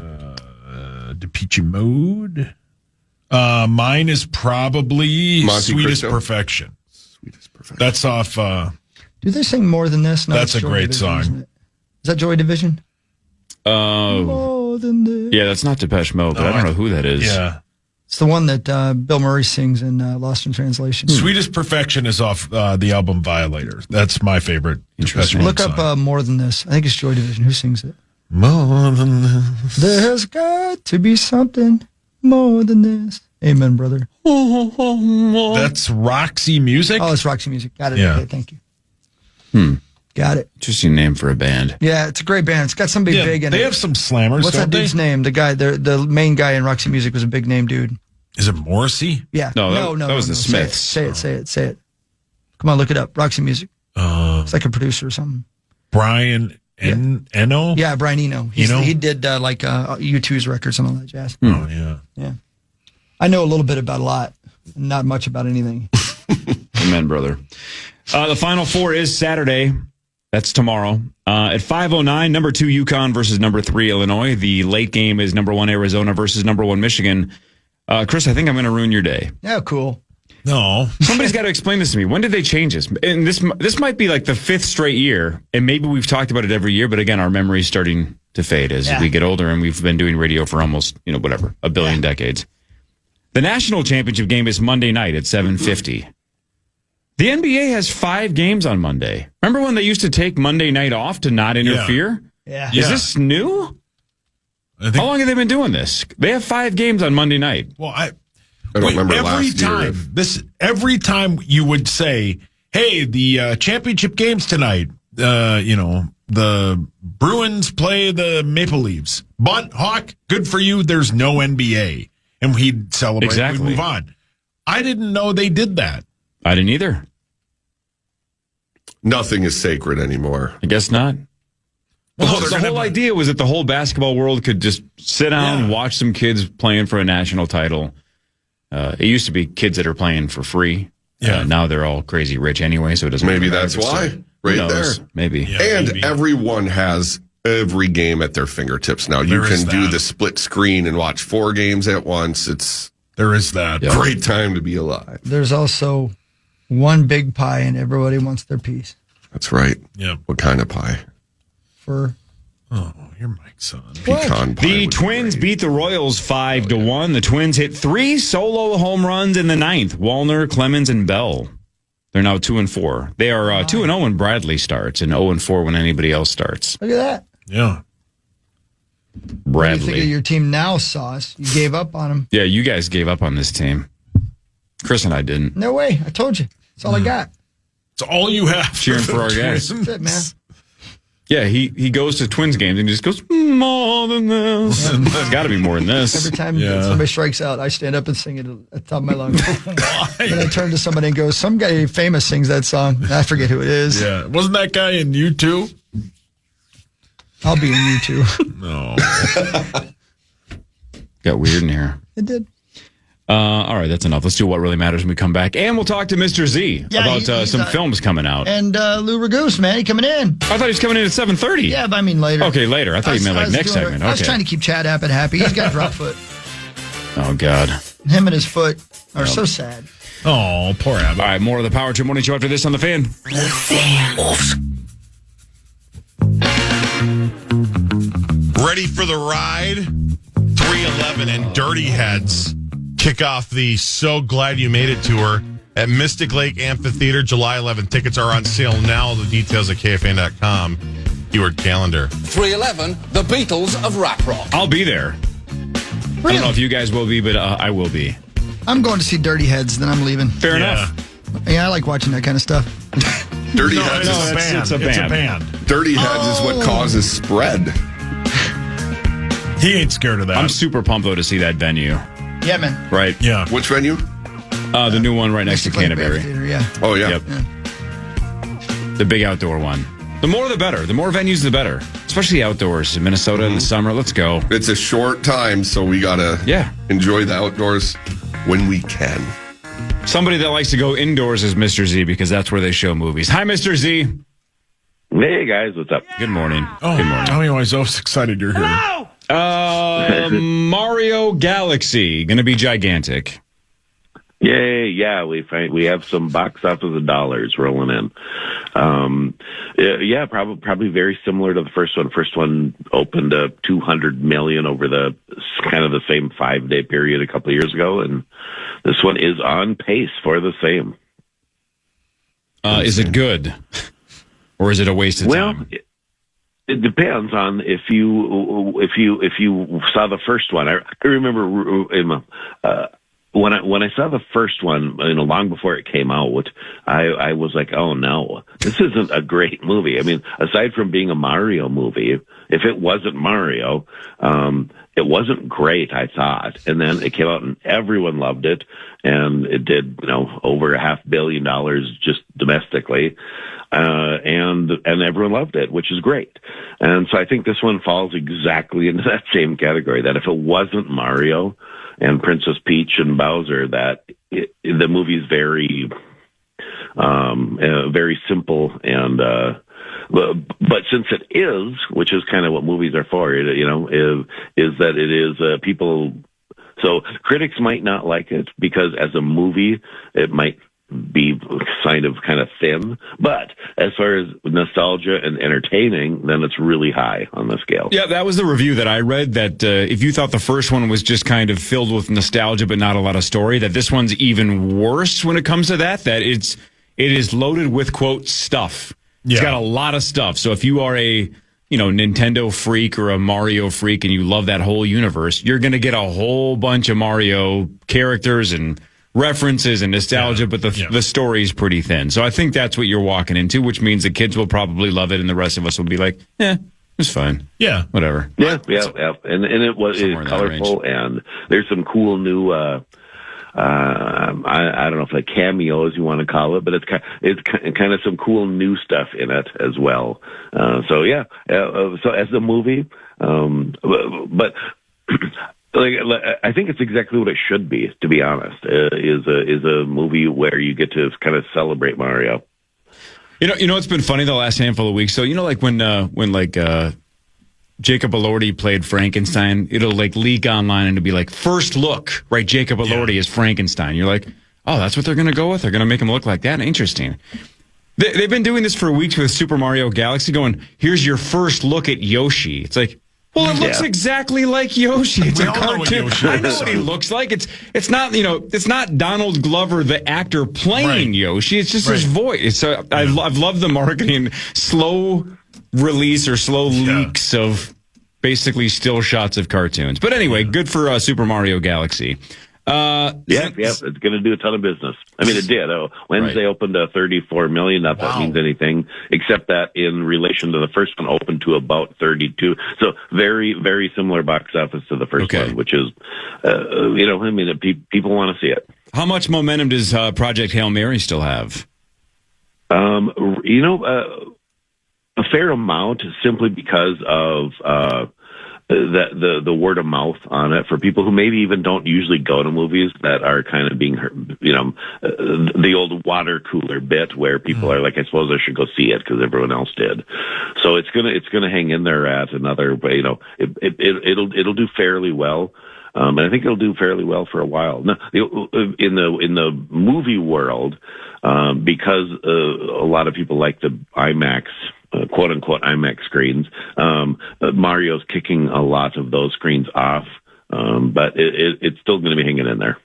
Depeche Mode. Mine is probably Monte Sweetest Cristo? Perfection. Sweetest Perfection. That's off. Do they sing More Than This? No, That's it's a Joy great Division, song. isn't it? Is that Joy Division? More Than This. Yeah, that's not Depeche Mode, but I don't know who that is. Yeah. It's the one that Bill Murray sings in Lost in Translation. Sweetest Perfection is off the album Violator. That's my favorite. Depeche Mode Look song. up More Than This. I think it's Joy Division. Who sings it? More Than This. There's got to be something more than this. Amen, brother. That's Roxy Music? Oh, it's Roxy Music. Got it. Yeah. Okay, thank you. Got it. Interesting name for a band. Yeah, it's a great band. It's got somebody Yeah, big in it. they have some slammers, What's don't that dude's they? name? The guy, the main guy in Roxy Music was a big name dude. Is it Morrissey? Yeah. No, that was the Smiths. Say it. Come on, look it up. Roxy Music. It's like a producer or something. Brian Eno? Yeah, Brian Eno. He did like U2's records and all that jazz. Oh, yeah. Yeah. I know a little bit about a lot, not much about anything. Amen, brother. The Final Four is Saturday. That's tomorrow. At 5:09, number 2 UConn versus number 3 Illinois. The late game is number 1 Arizona versus number 1 Michigan. Chris, I think I'm going to ruin your day. Yeah, cool. No. Somebody's got to explain this to me. When did they change this? And this might be like the 5th straight year, and maybe we've talked about it every year, but again, our memory's starting to fade as we get older, and we've been doing radio for almost, a billion decades. The national championship game is Monday night at 7:50. The NBA has 5 games on Monday. Remember when they used to take Monday night off to not interfere? Yeah. Is this new? How long have they been doing this? They have 5 games on Monday night. Well, I don't remember last year. Every time you would say, hey, the championship games tonight, the Bruins play the Maple Leafs. But, Hawk, good for you, there's no NBA. And we'd celebrate and we'd move on. I didn't know they did that. I didn't either. Nothing is sacred anymore. I guess not. Well, the whole idea was that the whole basketball world could just sit down and watch some kids playing for a national title. It used to be kids that are playing for free. Now they're all crazy rich anyway, so it doesn't Maybe matter. that's why. Right there. Maybe. Yeah, and maybe. everyone has every game at their fingertips now. You There is can do that. the split screen and watch 4 games at once. It's There is that. a great time to be alive. There's also one big pie, and everybody wants their piece. That's right. Yeah. What kind of pie? Oh, your mic's on. Pecan pie. The would be Twins great. beat the Royals 5-1. The Twins hit 3 solo home runs in the 9th. Wallner, Clemens, and Bell. They're now 2-4. They are 2-0 when Bradley starts and 0-4 when anybody else starts. Look at that. Yeah. What do you think Bradley. of your team now, Sauce? You gave up on them. Yeah, you guys gave up on this team. Chris and I didn't. No way. I told you. That's all I got. It's all you have. Cheering for our guys. That's it, man. Yeah, he goes to Twins games and he just goes, more than this. There's got to be more than this. Every time somebody strikes out, I stand up and sing it at the top of my lungs. Then I turn to somebody and go, some guy famous sings that song. I forget who it is. Yeah. Wasn't that guy in U2? I'll be in you too. No. Got weird in here. It did. All right, that's enough. Let's do what really matters when we come back. And we'll talk to Mr. Z about he's, some films coming out. And Lou Ragoose, man, he coming in. I thought he was coming in at 7:30. Yeah, but I mean later. Okay, later. I thought you meant like next segment. I was Okay. trying to keep Chad App happy. He's got drop foot. Oh, God. Him and his foot are so sad. Oh, poor Abbott. All right, more of the Power Trip Morning Show after this on The Fan. Ready for the ride? 311 and Dirty Heads kick off the So Glad You Made It tour at Mystic Lake Amphitheater July 11th. Tickets are on sale now. The details at KFAN.com. Keyword calendar. 311, the Beatles of rap rock. I'll be there. I don't know if you guys will be, but I will be. I'm going to see Dirty Heads, then I'm leaving. Fair enough. Yeah, I like watching that kind of stuff. Dirty No, Heads it's a band. it's a band. Dirty Heads is what causes spread. He ain't scared of that. I'm super pumped, though, to see that venue. Yeah, man. Right? Yeah. Which venue? The new one right next to Basically, Canterbury. Theater, yeah. Oh, yeah. Yep. The big outdoor one. The more the better. The more venues, the better. Especially outdoors in Minnesota in the summer. Let's go. It's a short time, so we got to enjoy the outdoors when we can. Somebody that likes to go indoors is Mr. Z because that's where they show movies. Hi, Mr. Z. Hey, guys. What's up? Good morning. Oh, Good morning. Tommy Wiseau's excited you're here. Mario Galaxy. Going to be gigantic. Yay, yeah, we have some box office dollars rolling in. Yeah, probably very similar to the first one. First one opened to $200 million over the kind of the same 5-day period a couple of years ago, and this one is on pace for the same. Is it good, or is it a waste of time? It depends on if you saw the first one. I remember when I saw the first one, long before it came out, I was like, oh no, this isn't a great movie. I mean, aside from being a Mario movie, if it wasn't Mario, it wasn't great, I thought. And then it came out and everyone loved it, and it did, over $500 million just domestically. And everyone loved it, which is great. And so I think this one falls exactly into that same category, that if it wasn't Mario and Princess Peach and Bowser, that the movie's very, very simple. And, but since it is, which is kind of what movies are for, is that it is, people, so critics might not like it because as a movie, it might be kind of thin, but as far as nostalgia and entertaining, then it's really high on the scale. Yeah, that was the review that I read, that if you thought the first one was just kind of filled with nostalgia but not a lot of story, that this one's even worse when it comes to that it is loaded with, quote, stuff. Yeah. It's got a lot of stuff. So if you are a Nintendo freak or a Mario freak and you love that whole universe, you're going to get a whole bunch of Mario characters and references and nostalgia, but the story's pretty thin. So I think that's what you're walking into, which means the kids will probably love it, and the rest of us will be like, it's fine. Yeah. Whatever. Yeah. And it is colorful, and there's some cool new, I don't know if like cameos you want to call it, but it's kind of some cool new stuff in it as well. So as a movie, but I think it's exactly what it should be, to be honest, is a movie where you get to kind of celebrate Mario. It's been funny the last handful of weeks. So, like when Jacob Elordi played Frankenstein, it'll like leak online and it'll be like, first look, right? Jacob Elordi is Frankenstein. You're like, oh, that's what they're going to go with? They're going to make him look like that? Interesting. They've been doing this for weeks with Super Mario Galaxy, going, here's your first look at Yoshi. It's like, well, it looks exactly like Yoshi. It's a cartoon. I know what he looks like. It's not, it's not Donald Glover, the actor, playing Yoshi. It's just his voice. So I've loved the marketing, slow release or slow leaks of basically still shots of cartoons. But anyway, good for Super Mario Galaxy. It's going to do a ton of business. I mean, it did. Wednesday opened to 34 million. Not that means anything, except that in relation to the first one, opened to about 32. So very, very similar box office to the first one, which is, people want to see it. How much momentum does Project Hail Mary still have? A fair amount, simply because of the word of mouth on it for people who maybe even don't usually go to movies, that are kind of being, the old water cooler bit where people are like, I suppose I should go see it because everyone else did. So it's gonna hang in there at another, it'll do fairly well. And I think it'll do fairly well for a while. Now, in the movie world, because a lot of people like the IMAX, quote unquote IMAX screens, Mario's kicking a lot of those screens off, but it's still going to be hanging in there.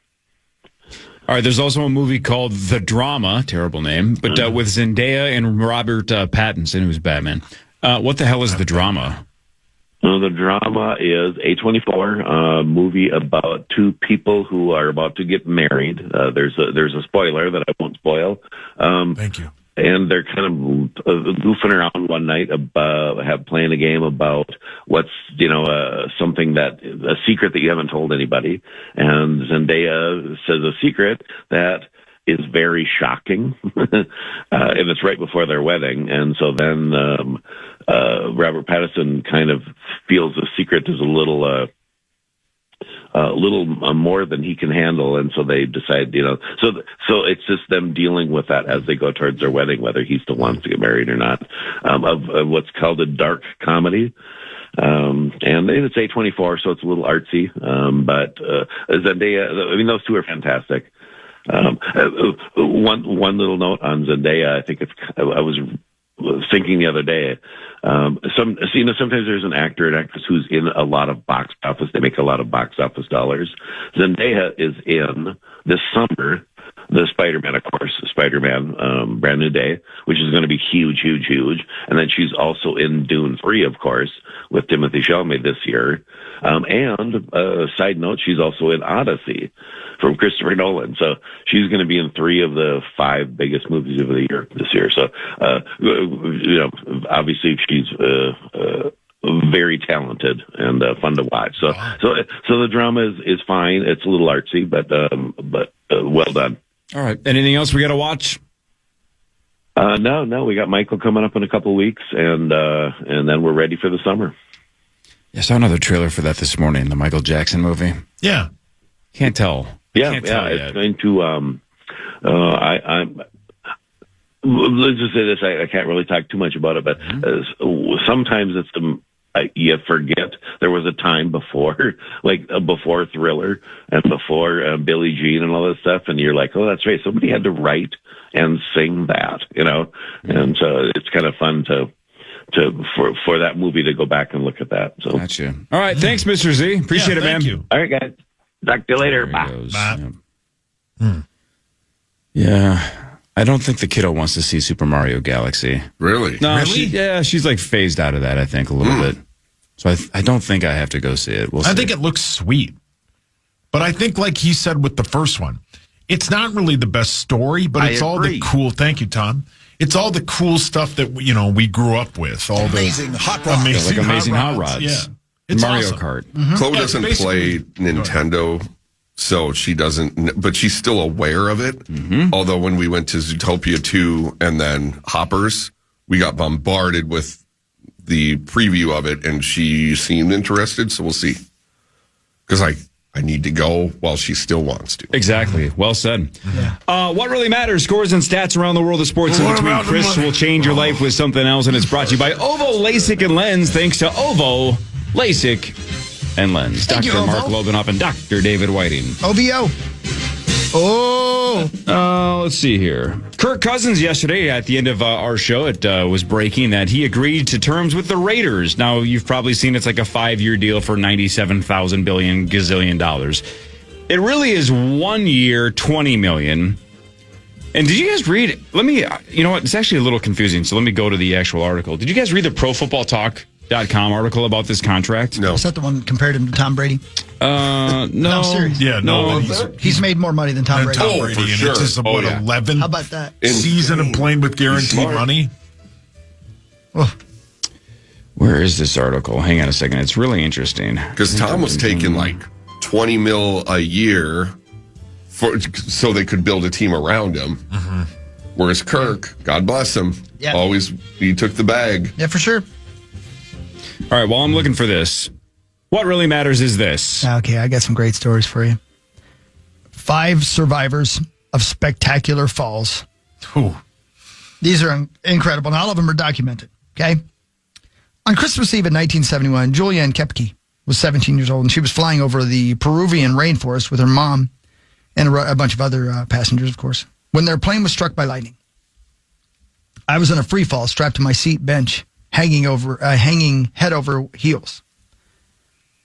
All right, there's also a movie called The Drama, terrible name, but with Zendaya and Robert Pattinson, who's Batman. What the hell is The Drama? The Drama is A24 movie about two people who are about to get married. There's a spoiler that I won't spoil. Thank you. and they're kind of goofing around one night about playing a game about what's something that a secret that you haven't told anybody, and Zendaya says a secret that is very shocking, and it's right before their wedding, and so then Robert Pattinson kind of feels the secret is a little more than he can handle, and so they decide, so it's just them dealing with that as they go towards their wedding, whether he still wants to get married or not, of what's called a dark comedy. And it's A24, so it's a little artsy, but Zendaya, I mean, those two are fantastic. One little note on Zendaya, I think I was thinking the other day, sometimes there's an actor and actress who's in a lot of box office. They make a lot of box office dollars. Zendaya is in this summer the Spider-Man, of course, Spider-Man, Brand New Day, which is going to be huge, huge, huge. And then she's also in Dune 3, of course, with Timothée Chalamet this year. And side note, she's also in Odyssey from Christopher Nolan. So she's going to be in 3 of the 5 biggest movies of the year this year. So, obviously she's very talented and fun to watch. So the drama is fine. It's a little artsy, but well done. All right. Anything else we got to watch? No. We got Michael coming up in a couple of weeks, and then we're ready for the summer. I saw another trailer for that this morning, the Michael Jackson movie. Yeah. Can't tell. Yeah. It's going to. Let's just say this. I can't really talk too much about it, but sometimes it's you forget there was a time before, before Thriller and before Billie Jean and all that stuff, and you're like, oh, that's right. Somebody had to write and sing that, and so it's kind of fun for that movie to go back and look at that. So, gotcha. All right, thanks, Mr. Z. Appreciate it, man. Thank you. All right, guys. Talk to you later. Bye. Bye. Yeah. I don't think the kiddo wants to see Super Mario Galaxy. Really? No, Really? she's like phased out of that, I think, a little bit. So I don't think I have to go see it. We'll see. I think it looks sweet. But I think, like he said with the first one, it's not really the best story, but it's all the cool. Thank you, Tom. It's all the cool stuff that we grew up with. All amazing the hot rods. amazing hot rods. Yeah, it's Mario awesome. Kart. Mm-hmm. Chloe doesn't play Nintendo, so she doesn't, but she's still aware of it. Mm-hmm. Although when we went to Zootopia 2 and then Hoppers, we got bombarded with the preview of it, and she seemed interested, so we'll see. Because I need to go while she still wants to. Exactly. Well said. Yeah. What really matters? Scores and stats around the world of sports in between. Chris will change your life with something else, and it's brought to you by Ovo LASIK and Lens. Thanks to Ovo LASIK and Lens. Thank Dr. you, Mark Ovo. Lobanoff and Dr. David Whiting. OVO. Let's see here. Kirk Cousins yesterday at the end of our show, it was breaking that he agreed to terms with the Raiders. Now, you've probably seen it's like a 5-year deal for $97,000 billion gazillion dollars. It really is 1 year, $20 million. And did you guys read? You know what? It's actually a little confusing. So let me go to the actual article. Did you guys read the ProFootballTalk.com article about this contract? No. Is that the one compared him to Tom Brady? No. No, seriously. Yeah, no. He's made more money than Tom Brady. Tom Brady, for and sure. it's his, Oh, yeah. 11th How about that? season of playing with guaranteed smart. money? Oh, Where is this article? Hang on a second. It's really interesting. Because Tom was taking like $20 million a year so they could build a team around him. Mm-hmm. Whereas Kirk, God bless him, Yeah. he took the bag. yeah, for sure. All right, while I'm looking for this, what really matters is this. Okay, I got some great stories for you. 5 survivors of spectacular falls. Ooh. These are incredible, and all of them are documented, okay? On Christmas Eve in 1971, Julianne Kepke was 17 years old, and she was flying over the Peruvian rainforest with her mom and a bunch of other passengers, of course, when their plane was struck by lightning. I was in a free fall, strapped to my seat bench, hanging head over heels.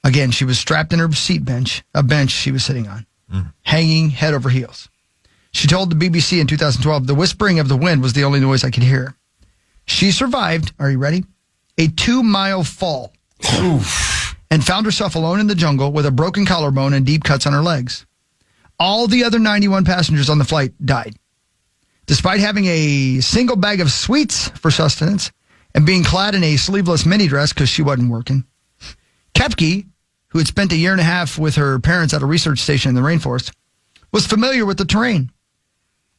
Again, she was strapped in her seat bench, a bench she was sitting on, hanging head over heels. She told the BBC in 2012, the whispering of the wind was the only noise I could hear. She survived, are you ready? A 2-mile fall and found herself alone in the jungle with a broken collarbone and deep cuts on her legs. All the other 91 passengers on the flight died. Despite having a single bag of sweets for sustenance and being clad in a sleeveless mini dress because she wasn't working, Kepke, who had spent a year and a half with her parents at a research station in the rainforest, was familiar with the terrain.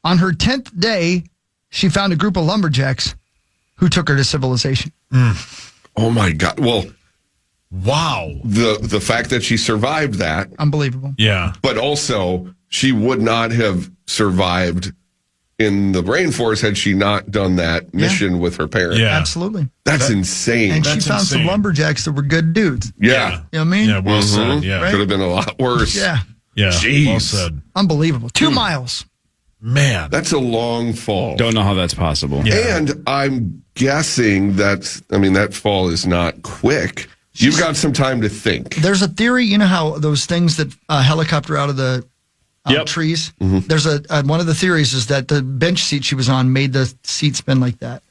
On her 10th day, she found a group of lumberjacks who took her to civilization. Oh, my God. Well, wow. The fact that she survived that. Unbelievable. Yeah. But also, she would not have survived in the rainforest had she not done that mission with her parents. Yeah. Absolutely. That's insane. And That's she found some insane. lumberjacks that were good dudes. Yeah. You know what I mean? Yeah, well said. Yeah. Right? Could have been a lot worse. Yeah. Yeah. Jeez. Well said. Unbelievable. 2 miles. Man. That's a long fall. Don't know how that's possible. Yeah. And I'm guessing that fall is not quick. You've got some time to think. There's a theory, you know how those things that helicopter out of the trees? Mm-hmm. There's one of the theories is that the bench seat she was on made the seat spin like that.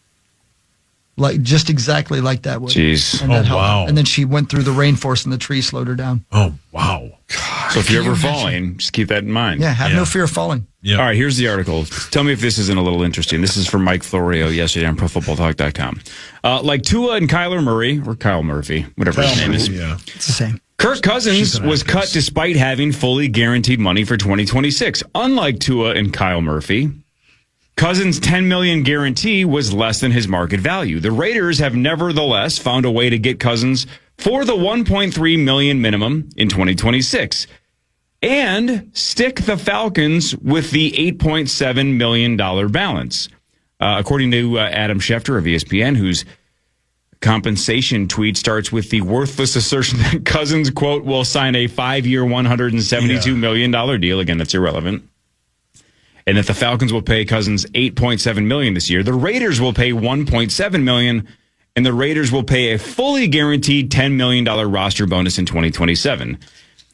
Like just exactly like that would. Jeez. And that Oh, helped. wow. And then she went through the rainforest and the tree slowed her down. Oh, wow. So if you're ever falling, just keep that in mind. Yeah, have no fear of falling. Yeah. All right, here's the article. Tell me if this isn't a little interesting. This is from Mike Florio yesterday on ProFootballTalk.com. Like Tua and Kyler Murray, or Kyle Murphy, whatever his name is. Yeah. It's the same. Kirk Cousins She's an was actress. cut despite having fully guaranteed money for 2026. Unlike Tua and Kyle Murphy, Cousins' $10 million guarantee was less than his market value. The Raiders have nevertheless found a way to get Cousins for the $1.3 million minimum in 2026 and stick the Falcons with the $8.7 million balance. According to Adam Schefter of ESPN, whose compensation tweet starts with the worthless assertion that Cousins, quote, will sign a 5-year, $172 million deal. Again, that's irrelevant. And that the Falcons will pay Cousins $8.7 million this year. The Raiders will pay $1.7 million, and the Raiders will pay a fully guaranteed $10 million roster bonus in 2027.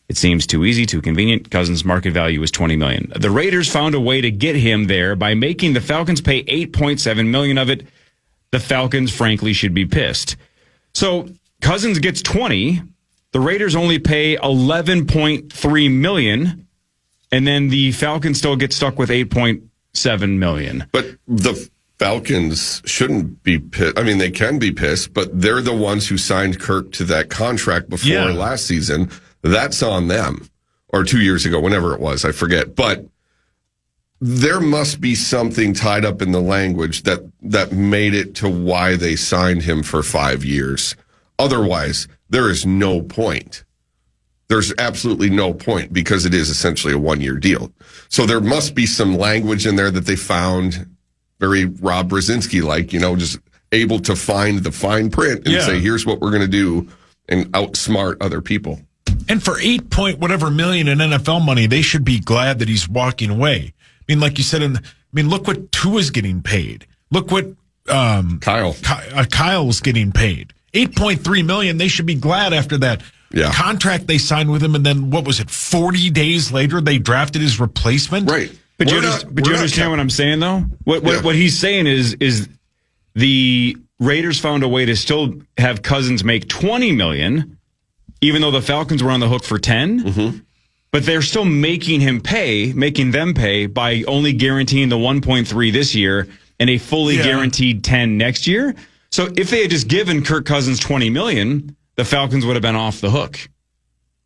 It seems too easy, too convenient. Cousins' market value is $20 million. The Raiders found a way to get him there by making the Falcons pay $8.7 million of it. The Falcons, frankly, should be pissed. So Cousins gets 20. The Raiders only pay $11.3 million. And then the Falcons still get stuck with $8.7 million. But the Falcons shouldn't be pissed. I mean, they can be pissed, but they're the ones who signed Kirk to that contract before last season. That's on them. Or 2 years ago, whenever it was, I forget. But there must be something tied up in the language that made it to why they signed him for 5 years. Otherwise, there is no point. There's absolutely no point because it is essentially a 1-year deal. So there must be some language in there that they found very Rob Brzezinski-like, just able to find the fine print and say, here's what we're going to do and outsmart other people. And for $8 million in NFL money, they should be glad that he's walking away. I mean, like you said, look what Tua's getting paid. Look what Kyle's getting paid. $8.3 million. They should be glad after that contract they signed with him. And then what was it? 40 days later, they drafted his replacement. Right. But you understand what I'm saying, though? What he's saying is the Raiders found a way to still have Cousins make $20 million, even though the Falcons were on the hook for 10. Mm-hmm. But they're still making them pay by only guaranteeing the 1.3 this year and a fully guaranteed 10 next year. So if they had just given Kirk Cousins $20 million, the Falcons would have been off the hook.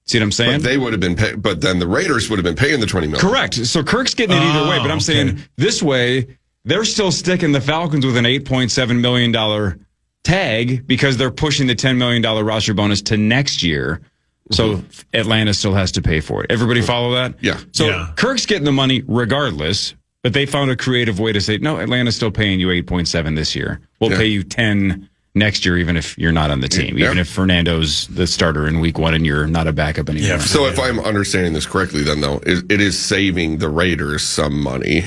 See what I'm saying? But they would have been but then the Raiders would have been paying the $20 million. Correct. So Kirk's getting it either way, but I'm saying this way, they're still sticking the Falcons with an $8.7 million tag because they're pushing the $10 million roster bonus to next year. So Atlanta still has to pay for it. Everybody follow that? Yeah. So Kirk's getting the money regardless, but they found a creative way to say, no, Atlanta's still paying you 8.7 this year. We'll pay you 10 next year, even if you're not on the team, even if Fernando's the starter in week 1 and you're not a backup anymore. Yeah. So if I'm understanding this correctly, then though, it is saving the Raiders some money,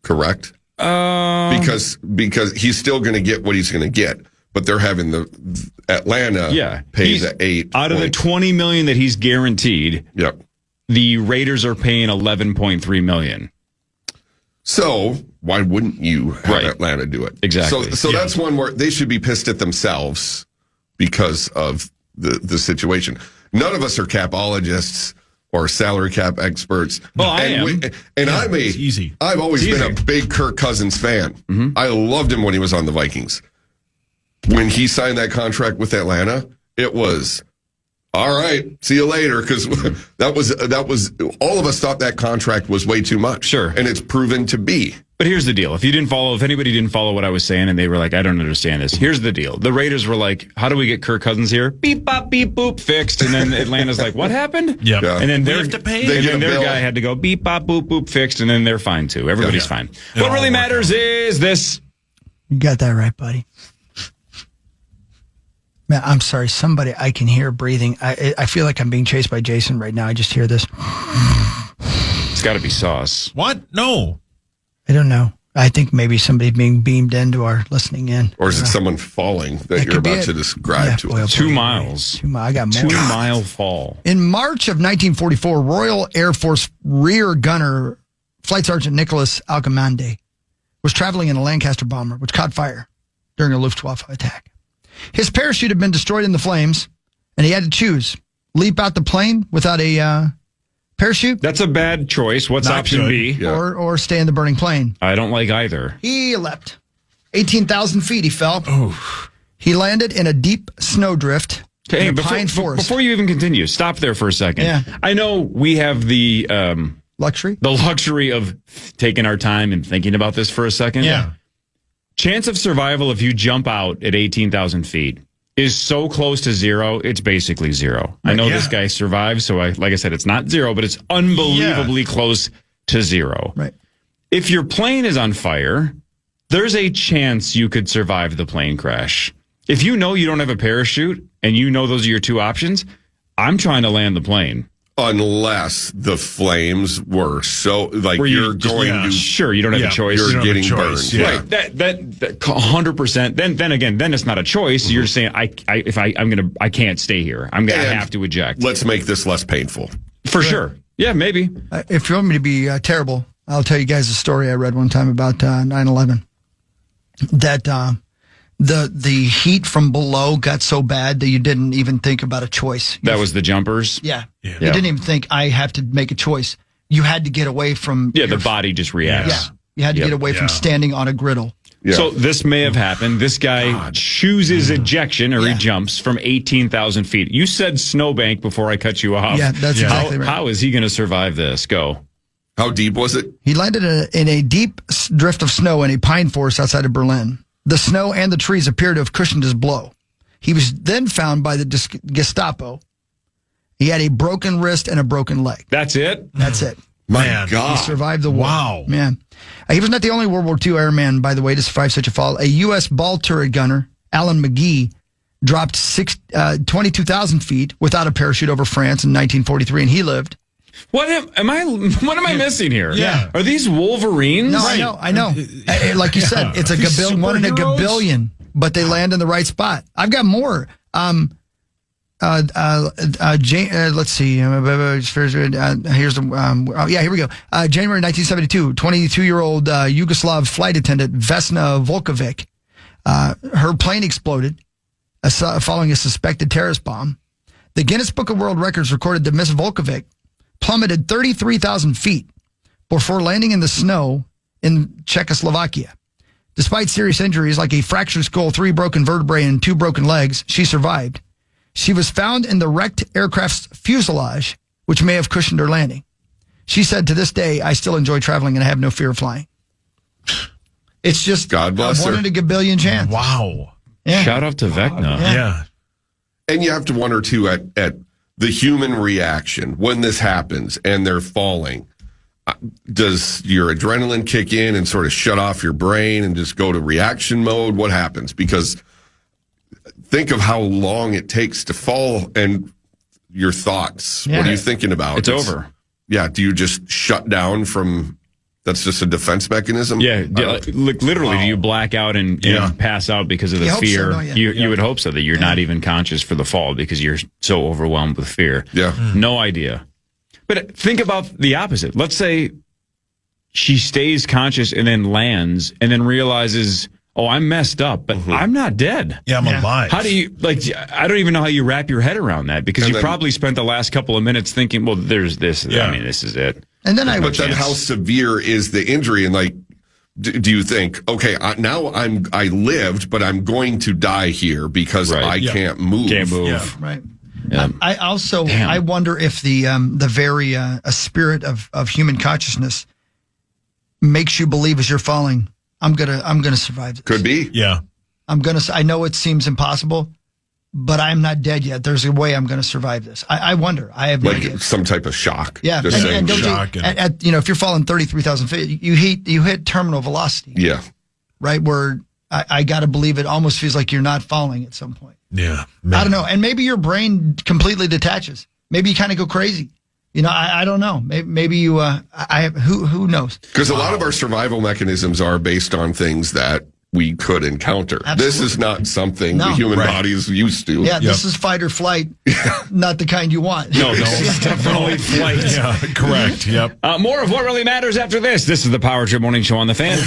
correct? Because he's still going to get what he's going to get, but they're having the Atlanta pay the 8 out of the $20 million that he's guaranteed. Yep. The Raiders are paying $11.3 million. So why wouldn't you have Atlanta do it? Exactly. So that's one where they should be pissed at themselves because of the situation. None of us are capologists or salary cap experts. Well, I am. It's easy. I've always It's been easy. a big Kirk Cousins fan. I loved him when he was on the Vikings. When he signed that contract with Atlanta, it was all right. See you later, because that was all of us thought that contract was way too much. Sure, and it's proven to be. But here's the deal: if anybody didn't follow what I was saying, and they were like, "I don't understand this," here's the deal: the Raiders were like, "How do we get Kirk Cousins here? Beep bop beep boop fixed." And then Atlanta's like, "What happened?" Yep. Yeah. And then We have to pay. and then their guy had to go beep bop boop boop fixed, and then they're fine too. Everybody's fine. What really matters is this. You got that right, buddy. Man, I'm sorry. Somebody, I can hear breathing. I feel like I'm being chased by Jason right now. I just hear this. It's got to be sauce. What? No. I don't know. I think maybe somebody being beamed into our listening in. Or is it someone falling that you're could be about it. to describe to boy, us? 2 miles. I got more. 2 mile fall. In March of 1944, Royal Air Force rear gunner Flight Sergeant Nicholas Alcamande was traveling in a Lancaster bomber, which caught fire during a Luftwaffe attack. His parachute had been destroyed in the flames, and he had to choose: leap out the plane without a parachute. That's a bad choice. What's Not option good. B? Yeah. Or stay in the burning plane. I don't like either. He leapt. 18,000 feet he fell. He landed in a deep snowdrift Okay, in a pine forest. before you even continue, stop there for a second. Yeah. I know we have the luxury of taking our time and thinking about this for a second. Yeah. Chance of survival if you jump out at 18,000 feet is so close to zero, it's basically zero. I know this guy survived, so like I said, it's not zero, but it's unbelievably close to zero. Right. If your plane is on fire, there's a chance you could survive the plane crash. If you know you don't have a parachute and you know those are your two options, I'm trying to land the plane. Unless the flames were so like you're going to sure you don't have a choice. You're getting burned. Right. That 100%. Then again, then it's not a choice. You're saying I can't stay here. I'm gonna have to eject. Let's make this less painful. For sure. Yeah, maybe. If you want me to be terrible, I'll tell you guys a story I read one time about 9/11. That the heat from below got so bad that you didn't even think about a choice. That was the jumpers. Yeah. You didn't even think I have to make a choice. You had to get away from. Yeah, the body just reacts. Yeah. You had to get away from standing on a griddle. Yeah. So this may have happened. This guy chooses ejection, or he jumps from 18,000 feet. You said snowbank before I cut you off. Yeah, that's exactly right. How is he going to survive this? Go. How deep was it? He landed in a deep drift of snow in a pine forest outside of Berlin. The snow and the trees appear to have cushioned his blow. He was then found by the Gestapo. He had a broken wrist and a broken leg. That's it? That's it. My God. He survived the war. Wow. Man. He was not the only World War II airman, by the way, to survive such a fall. A U.S. ball turret gunner, Alan McGee, dropped 22,000 feet without a parachute over France in 1943, and he lived. What am I missing here? Yeah. Are these Wolverines? No, I know. Like you said, it's a one in a gabillion, but they land in the right spot. I've got more. Let's see. Here's the. Here we go. January 1972, 22-year-old Yugoslav flight attendant Vesna Volkovic. Her plane exploded following a suspected terrorist bomb. The Guinness Book of World Records recorded that Miss Volkovic plummeted 33,000 feet before landing in the snow in Czechoslovakia. Despite serious injuries like a fractured skull, 3 broken vertebrae, and 2 broken legs, she survived. She was found in the wrecked aircraft's fuselage, which may have cushioned her landing. She said, "To this day, I still enjoy traveling and I have no fear of flying." It's just God bless a 1 in a gabillion chance. Wow. Yeah. Shout out to Vecna. Yeah. And you have to wonder, too, at the human reaction when this happens and they're falling. Does your adrenaline kick in and sort of shut off your brain and just go to reaction mode? What happens? Because think of how long it takes to fall and your thoughts. Yeah. What are you thinking about? It's over. Yeah. Do you just shut down from... That's just a defense mechanism? Yeah, literally, do you black out and pass out because of the You hope so, fear? don't you? You would hope so, that you're not even conscious for the fall because you're so overwhelmed with fear. Yeah. No idea. But think about the opposite. Let's say she stays conscious and then lands and then realizes, oh, I'm messed up, but I'm not dead. Yeah, I'm alive. How do you, I don't even know how you wrap your head around that, because you probably spent the last couple of minutes thinking, well, there's this. I mean, this is it. And then but then how severe is the injury? And do you think, okay, now I lived, but I'm going to die here because I can't move. Can't move. Yeah, right. Yeah. I wonder if the very spirit of human consciousness makes you believe as you're falling, I'm gonna survive this. Could be. Yeah. I know it seems impossible, but I'm not dead yet. There's a way I'm gonna survive this. I wonder. I have no idea. Some type of shock. Yeah. Just And don't shock. if you're falling 33,000 feet, you hit terminal velocity. Yeah. Right, where I got to believe it almost feels like you're not falling at some point. Yeah. I don't know. And maybe your brain completely detaches. Maybe you kind of go crazy. I don't know. Maybe you, who knows? Because a lot of our survival mechanisms are based on things that we could encounter. Absolutely. This is not something the human body is used to. Yeah, this is fight or flight, not the kind you want. No, this is definitely flight. Yeah, correct. Yep. More of what really matters after this. This is the Power Trip Morning Show on the Fan.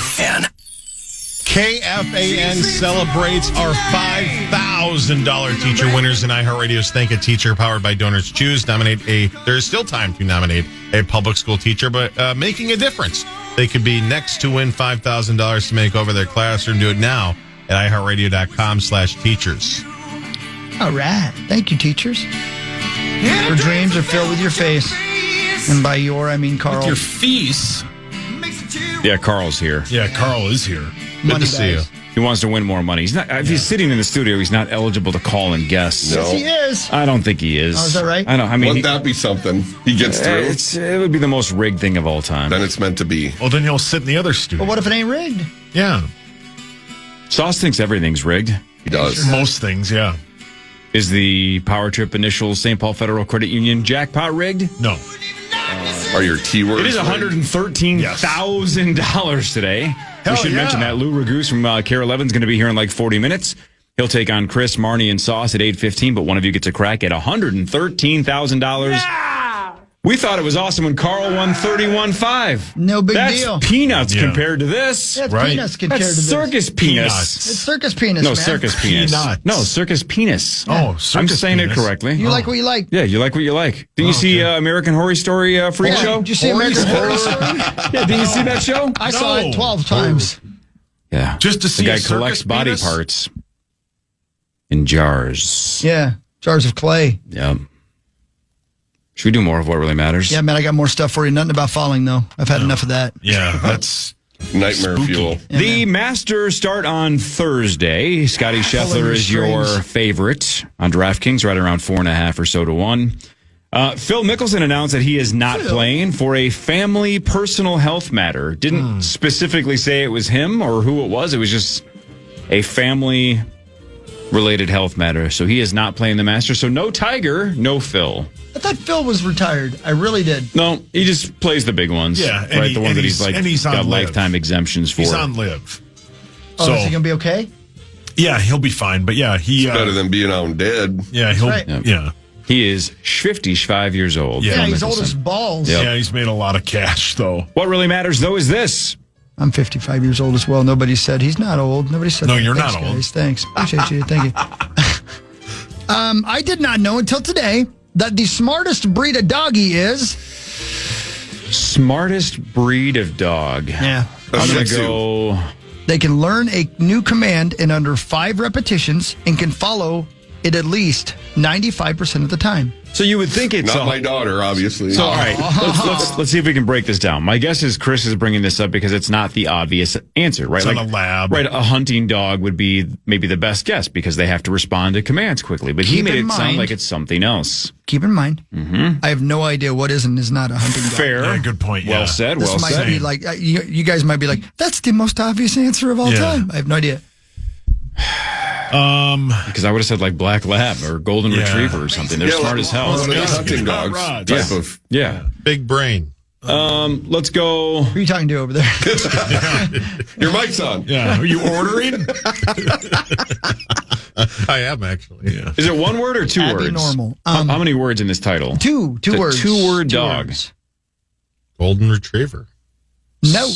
KFAN celebrates our $5,000 teacher winners in iHeartRadio's Thank a Teacher, powered by Donors Choose. There is still time to nominate a public school teacher, but making a difference. They could be next to win $5,000 to make over their classroom. Do it now at iHeartRadio.com/teachers. All right. Thank you, teachers. Your dreams are filled with your face. And by your, I mean Carl. With your face. Yeah, Carl's here. Yeah, Carl is here. Good to see you. He wants to win more money. He's not. If he's sitting in the studio, he's not eligible to call and guess. Yes, he is. I don't think he is. Oh, is that right? I don't. I mean, wouldn't that be something? He gets through. It would be the most rigged thing of all time. Then it's meant to be. Well, then you'll sit in the other studio. But what if it ain't rigged? Yeah. Sauce thinks everything's rigged. He does. Most things, yeah. Is the Power Trip initials St. Paul Federal Credit Union jackpot rigged? No. Are your T-words? It is $113,000 today. We should mention that Lou Ragoose from KARE 11 is going to be here in like 40 minutes. He'll take on Chris, Marnie, and Sauce at 8:15, but one of you gets a crack at $113,000. Yeah! We thought it was awesome when Carl won 31.5. No big deal. That's peanuts compared to this. That's peanuts compared to this. Circus penis. It's circus penis, No, man. circus penis. Peanuts. No, circus penis. Oh, circus I'm just saying penis. it correctly. You like what you like. Yeah, you like what you like. Did you see American Horror Story Freak Show? Did you see American Horror Story? Yeah, did you see that show? I saw it 12 times. Yeah. Just to see the guy a circus collects body penis? parts in jars. Yeah, jars of clay. Yeah. Should we do more of what really matters? Yeah, man, I got more stuff for you. Nothing about falling, though. I've had enough of that. Yeah, that's nightmare fuel. Yeah, the Masters start on Thursday. Scotty Scheffler is your favorite on DraftKings, right around 4.5 or so to 1. Phil Mickelson announced that he is not playing for a family personal health matter. Didn't specifically say it was him or who it was. It was just a family related health matter. So he is not playing the Masters. So no Tiger, no Phil. I thought Phil was retired. I really did. No, he just plays the big ones. Yeah, and right. The one that he's like he's got on lifetime exemptions for. He's on live. Oh, so, is he going to be okay? Yeah, he'll be fine. But yeah, he It's better than being on dead. Yeah, he'll. right. Yeah, he is 55 years old. Yeah, he's old as balls. Yep. Yeah, he's made a lot of cash though. What really matters though is this. I'm 55 years old as well. Nobody said he's not old. Nobody said No, that. you're Thanks, not old. Guys. Thanks. Appreciate you. Thank you. I did not know until today that the smartest breed of doggy is... Smartest breed of dog. Yeah. I'm going to go... They can learn a new command in under 5 repetitions and can follow it at least 95% of the time. So you would think it's... Not my daughter, obviously. So, all right, let's see if we can break this down. My guess is Chris is bringing this up because it's not the obvious answer, right? It's not a lab. Right, a hunting dog would be maybe the best guess because they have to respond to commands quickly. But he made it sound like it's something else. Keep in mind, I have no idea what is and is not a hunting dog. Fair. Yeah, good point. Well said, This well might said. be like, you guys might be like, that's the most obvious answer of all time. I have no idea. Because I would have said like black lab or golden retriever or something. They're smart as hell. One of these hunting dogs type of. Yeah. Big brain. Let's go. Who are you talking to over there? Your mic's on. Yeah. Are you ordering? I am actually. Yeah. Is it one word or 2 Abby words? Normal. How many words in this title? Two It's a words. 2-word Two dog. words. Golden retriever. No.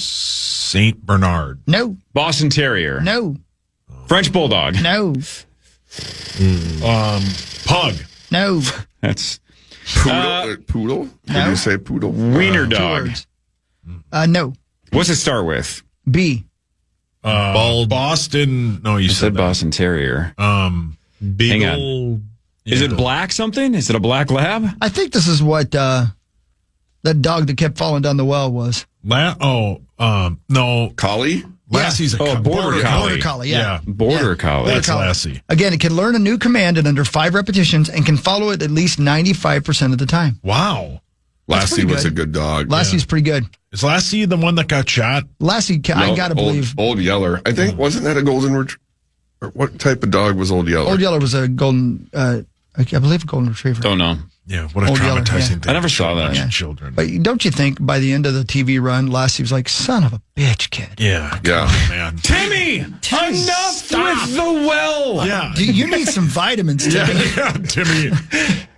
Saint Bernard. No. Boston Terrier. No. French Bulldog. No. Pug. No. That's Poodle? No. Did you say poodle? Wiener Two dog. words. No. What's it start with? B. Bald. Boston. No, you I said that. Boston Terrier. Beagle. Hang on. Is it black something? Is it a black lab? I think this is what that dog that kept falling down the well was. No. Collie? Lassie's a border collie. Border collie, yeah. Border collie. That's Lassie. Again, it can learn a new command in under 5 repetitions and can follow it at least 95% of the time. Wow. Lassie was good. a good dog. Lassie's pretty good. Is Lassie the one that got shot? Lassie, I gotta believe. Old Yeller. I think, wasn't that a golden retriever? What type of dog was Old Yeller? Old Yeller was a golden, I believe a golden retriever. Don't know. Yeah, what a Old Yeller, traumatizing yeah. thing. I never saw that. Yeah. Children. But don't you think by the end of the TV run, Lassie was like, son of a bitch, kid. Yeah. Yeah. Come on, man. Timmy! Enough with the well! Yeah. You need some vitamins, Timmy. Yeah, Timmy.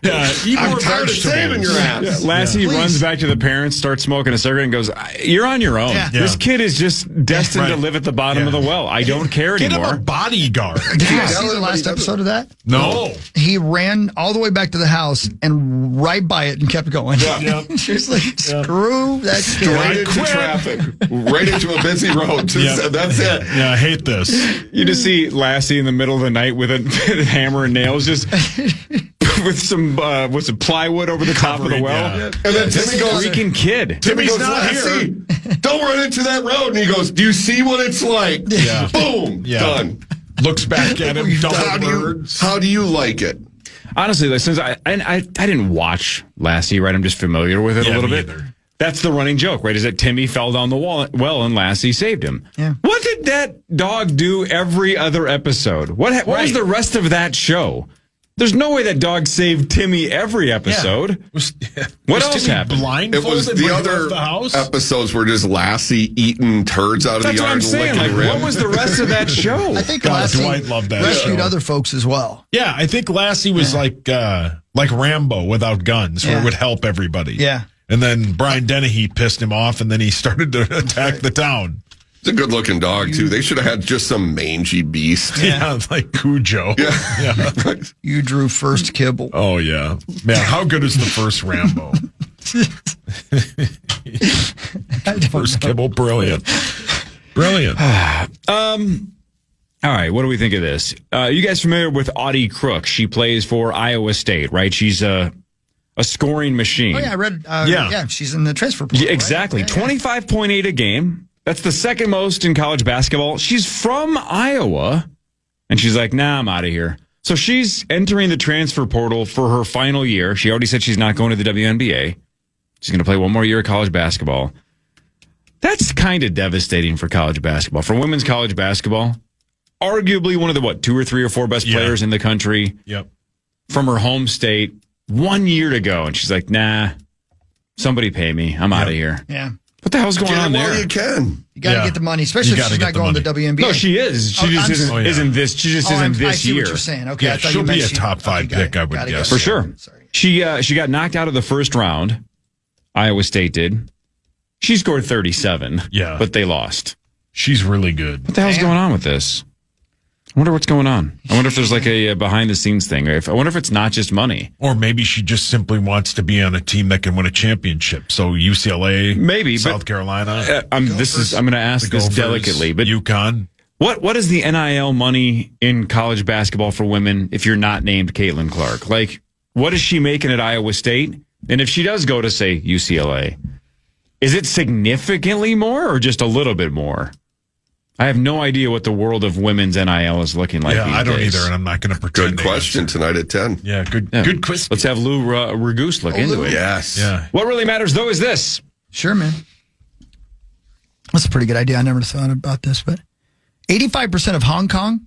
Yeah, eat more tired of saving your ass. Yeah, Lassie Please. runs back to the parents, starts smoking a cigarette, and goes, "You're on your own. Yeah. This kid is just destined to Right. live at the bottom of the well. I don't care Get him anymore." a bodyguard. Did you guys see the last episode of that? No. He ran all the way back to the house and right by it and kept going. Yeah. Just like, screw that kid. Right into traffic. Right into a busy road. Yeah. That's it. Yeah, I hate this. You just see Lassie in the middle of the night with a hammer and nails, just with some plywood over the top of the well. Yeah. And then Timmy goes, Freaking kid. Timmy goes, not Lassie, don't run into that road. And he goes, do you see what it's like? Yeah. Boom. Yeah. Done. Looks back at him. How do you like it? Honestly, like, since I didn't watch Lassie, right? I'm just familiar with it a little bit. Either. That's the running joke, right? Is that Timmy fell down the well and Lassie saved him. Yeah. What did that dog do every other episode? What was the rest of that show? There's no way that dog saved Timmy every episode. What else Timmy happened? It blindfolded was when the he other left the house? episodes were just Lassie eating turds out of That's the what yard I'm and saying. licking Like, rim. what was the rest of that show? I think God, Lassie Dwight loved that rescued show. other folks as well. Yeah, I think Lassie was like Rambo without guns, where it would help everybody. Yeah. And then Brian Dennehy pissed him off, and then he started to attack the town. It's a good looking dog, too. They should have had just some mangy beast. Yeah, like Cujo. Yeah. You drew first kibble. Oh, yeah. Man, how good is the first Rambo? First kibble, brilliant. Brilliant. All right, what do we think of this? You guys familiar with Audie Crook? She plays for Iowa State, right? She's a scoring machine. Oh, yeah, I read. Yeah. Yeah, she's in the transfer portal. Yeah, exactly. Right? Yeah, 25.8 a game. That's the second most in college basketball. She's from Iowa, and she's like, nah, I'm out of here. So she's entering the transfer portal for her final year. She already said she's not going to the WNBA. She's going to play one more year of college basketball. That's kind of devastating for college basketball. For women's college basketball, arguably one of the, 2 or 3 or 4 best players in the country. Yep. From her home state 1 year to go. And she's like, nah, somebody pay me. I'm out of here. Yeah. What the hell's going Get it on while there? you can. You got to Yeah. get the money, especially You if gotta she's get not the going to money. WNBA. No, she is. She just isn't. Isn't this? She just isn't I this see year. what you're saying. Okay, Yeah, I thought she'll you be meant a top 5 pick, I would gotta guess. For get sure. it. Sorry. She got knocked out of the first round. Iowa State did. She scored 37. Yeah. But they lost. She's really good. What the hell's going on with this? I wonder what's going on. I wonder if there's like a behind the scenes thing. I wonder if it's not just money. Or maybe she just simply wants to be on a team that can win a championship. So UCLA, Maybe, South but, Carolina. I'm going to ask the this Gophers, delicately, but UConn. what is the NIL money in college basketball for women if you're not named Caitlin Clark? Like, what is she making at Iowa State? And if she does go to, say, UCLA, is it significantly more or just a little bit more? I have no idea what the world of women's NIL is looking like. Yeah, these I don't days. either, and I'm not going to pretend. Good question tonight at 10. Yeah, good quiz. Let's have Lou Ragoose look into it. Yes. Yeah. What really matters, though, is this. Sure, man. That's a pretty good idea. I never thought about this, but 85% of Hong Kong,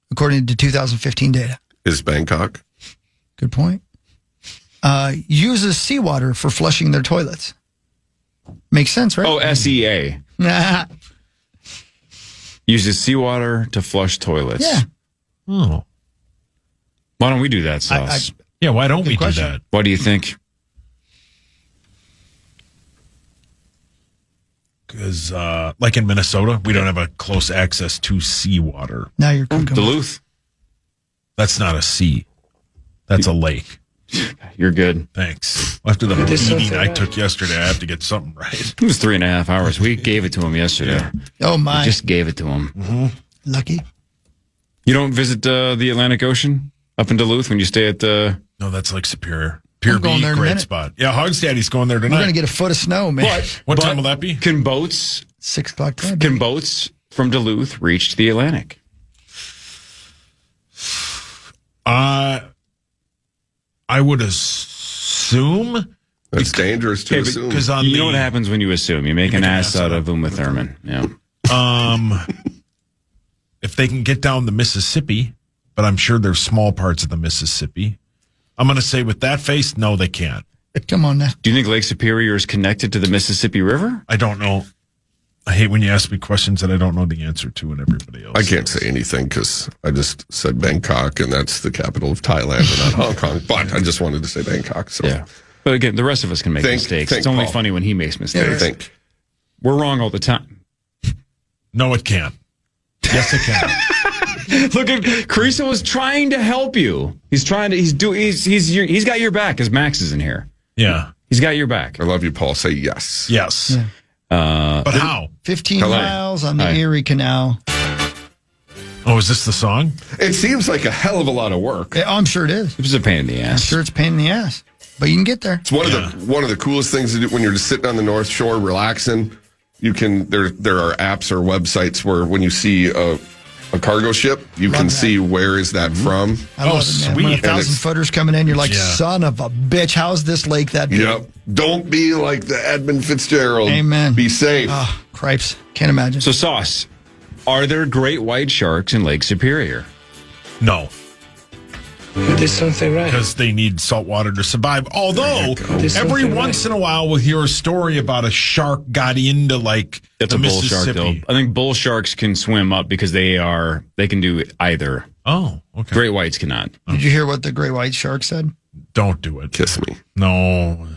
according to 2015 data, Is Bangkok? good point, uses seawater for flushing their toilets. Makes sense, right? Oh, SEA. Uses seawater to flush toilets. Yeah. Oh. Why don't we do that, Sauce? Yeah, why don't we question. do that? What do you think? Because, like in Minnesota, we don't have a close access to seawater. Now you're cooking. Duluth. That's not a sea. That's a lake. You're good. Thanks. After the beating I took yesterday, I have to get something right. It was 3.5 hours. We gave it to him yesterday. Oh, my. We just gave it to him. Mm-hmm. Lucky. You don't visit the Atlantic Ocean up in Duluth when you stay at the... No, that's Lake Superior. Pier I'm going B, there in a great minute. spot. Yeah, Hogs Daddy's going there We're tonight. going to get a foot of snow, man. What time will that be? Can boats 6 o'clock. Tonight, can boats from Duluth reach the Atlantic? I would assume. It's dangerous to assume. Because on you know what happens when you assume. You make an ass out of Uma Thurman. Yeah. If they can get down the Mississippi, but I'm sure there's small parts of the Mississippi. I'm going to say with that face, no, they can't. Come on now. Do you think Lake Superior is connected to the Mississippi River? I don't know. I hate when you ask me questions that I don't know the answer to, and everybody else. I can't say anything because I just said Bangkok, and that's the capital of Thailand, and not Hong Kong. But I just wanted to say Bangkok. So. Yeah. But again, the rest of us can make mistakes. It's only funny when he makes mistakes. We're wrong all the time. No, it can't. Yes, it can. Look at Kriesel was trying to help you. He's trying to. He's got your back. As Max is in here. Yeah, he's got your back. I love you, Paul. Say yes. Yes. Yeah. But how? 15 miles on the Erie Canal. Oh, is this the song? It seems like a hell of a lot of work. Oh, I'm sure it is. It was a pain in the ass. I'm sure it's a pain in the ass. But you can get there. It's one of the coolest things to do when you're just sitting on the North Shore relaxing. You can there are apps or websites where when you see a cargo ship, you can see where is that from. I love it, man. When 1,000 footers coming in, you're like, son of a bitch, how's this lake that big? Yep. Don't be like the Edmund Fitzgerald. Amen. Be safe. Oh, cripes. Can't imagine. So, Sauce, are there great white sharks in Lake Superior? No. You did something right. Because they need salt water to survive. Although, every once in a while, we'll hear a story about a shark got into, like, That's the a bull shark, Mississippi. though. I think bull sharks can swim up because they can do either. Oh, okay. Great whites cannot. Did you hear what the great white shark said? Don't do it. Kiss me. No.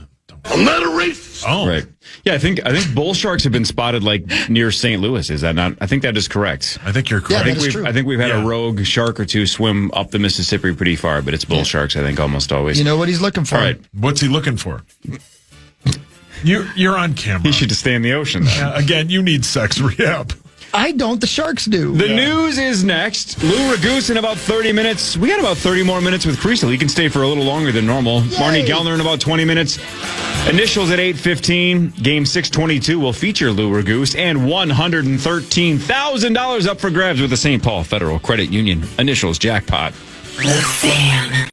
I'm not a racist. Oh, right. Yeah, I think bull sharks have been spotted like near St. Louis. Is that not? I think that is correct. I think you're correct. I think we've had a rogue shark or two swim up the Mississippi pretty far, but it's bull sharks. I think almost always. You know what he's looking for? All right. What's he looking for? You're on camera. He should just stay in the ocean. Then. Again, you need sex rehab. I don't. The sharks do. The news is next. Lou Ragoose in about 30 minutes. We got about 30 more minutes with Kriesel. He can stay for a little longer than normal. Yay. Marnie Gellner in about 20 minutes. Initials at 8:15. Game 622 will feature Lou Ragoose and $113,000 up for grabs with the St. Paul Federal Credit Union. Initials jackpot. The Fan.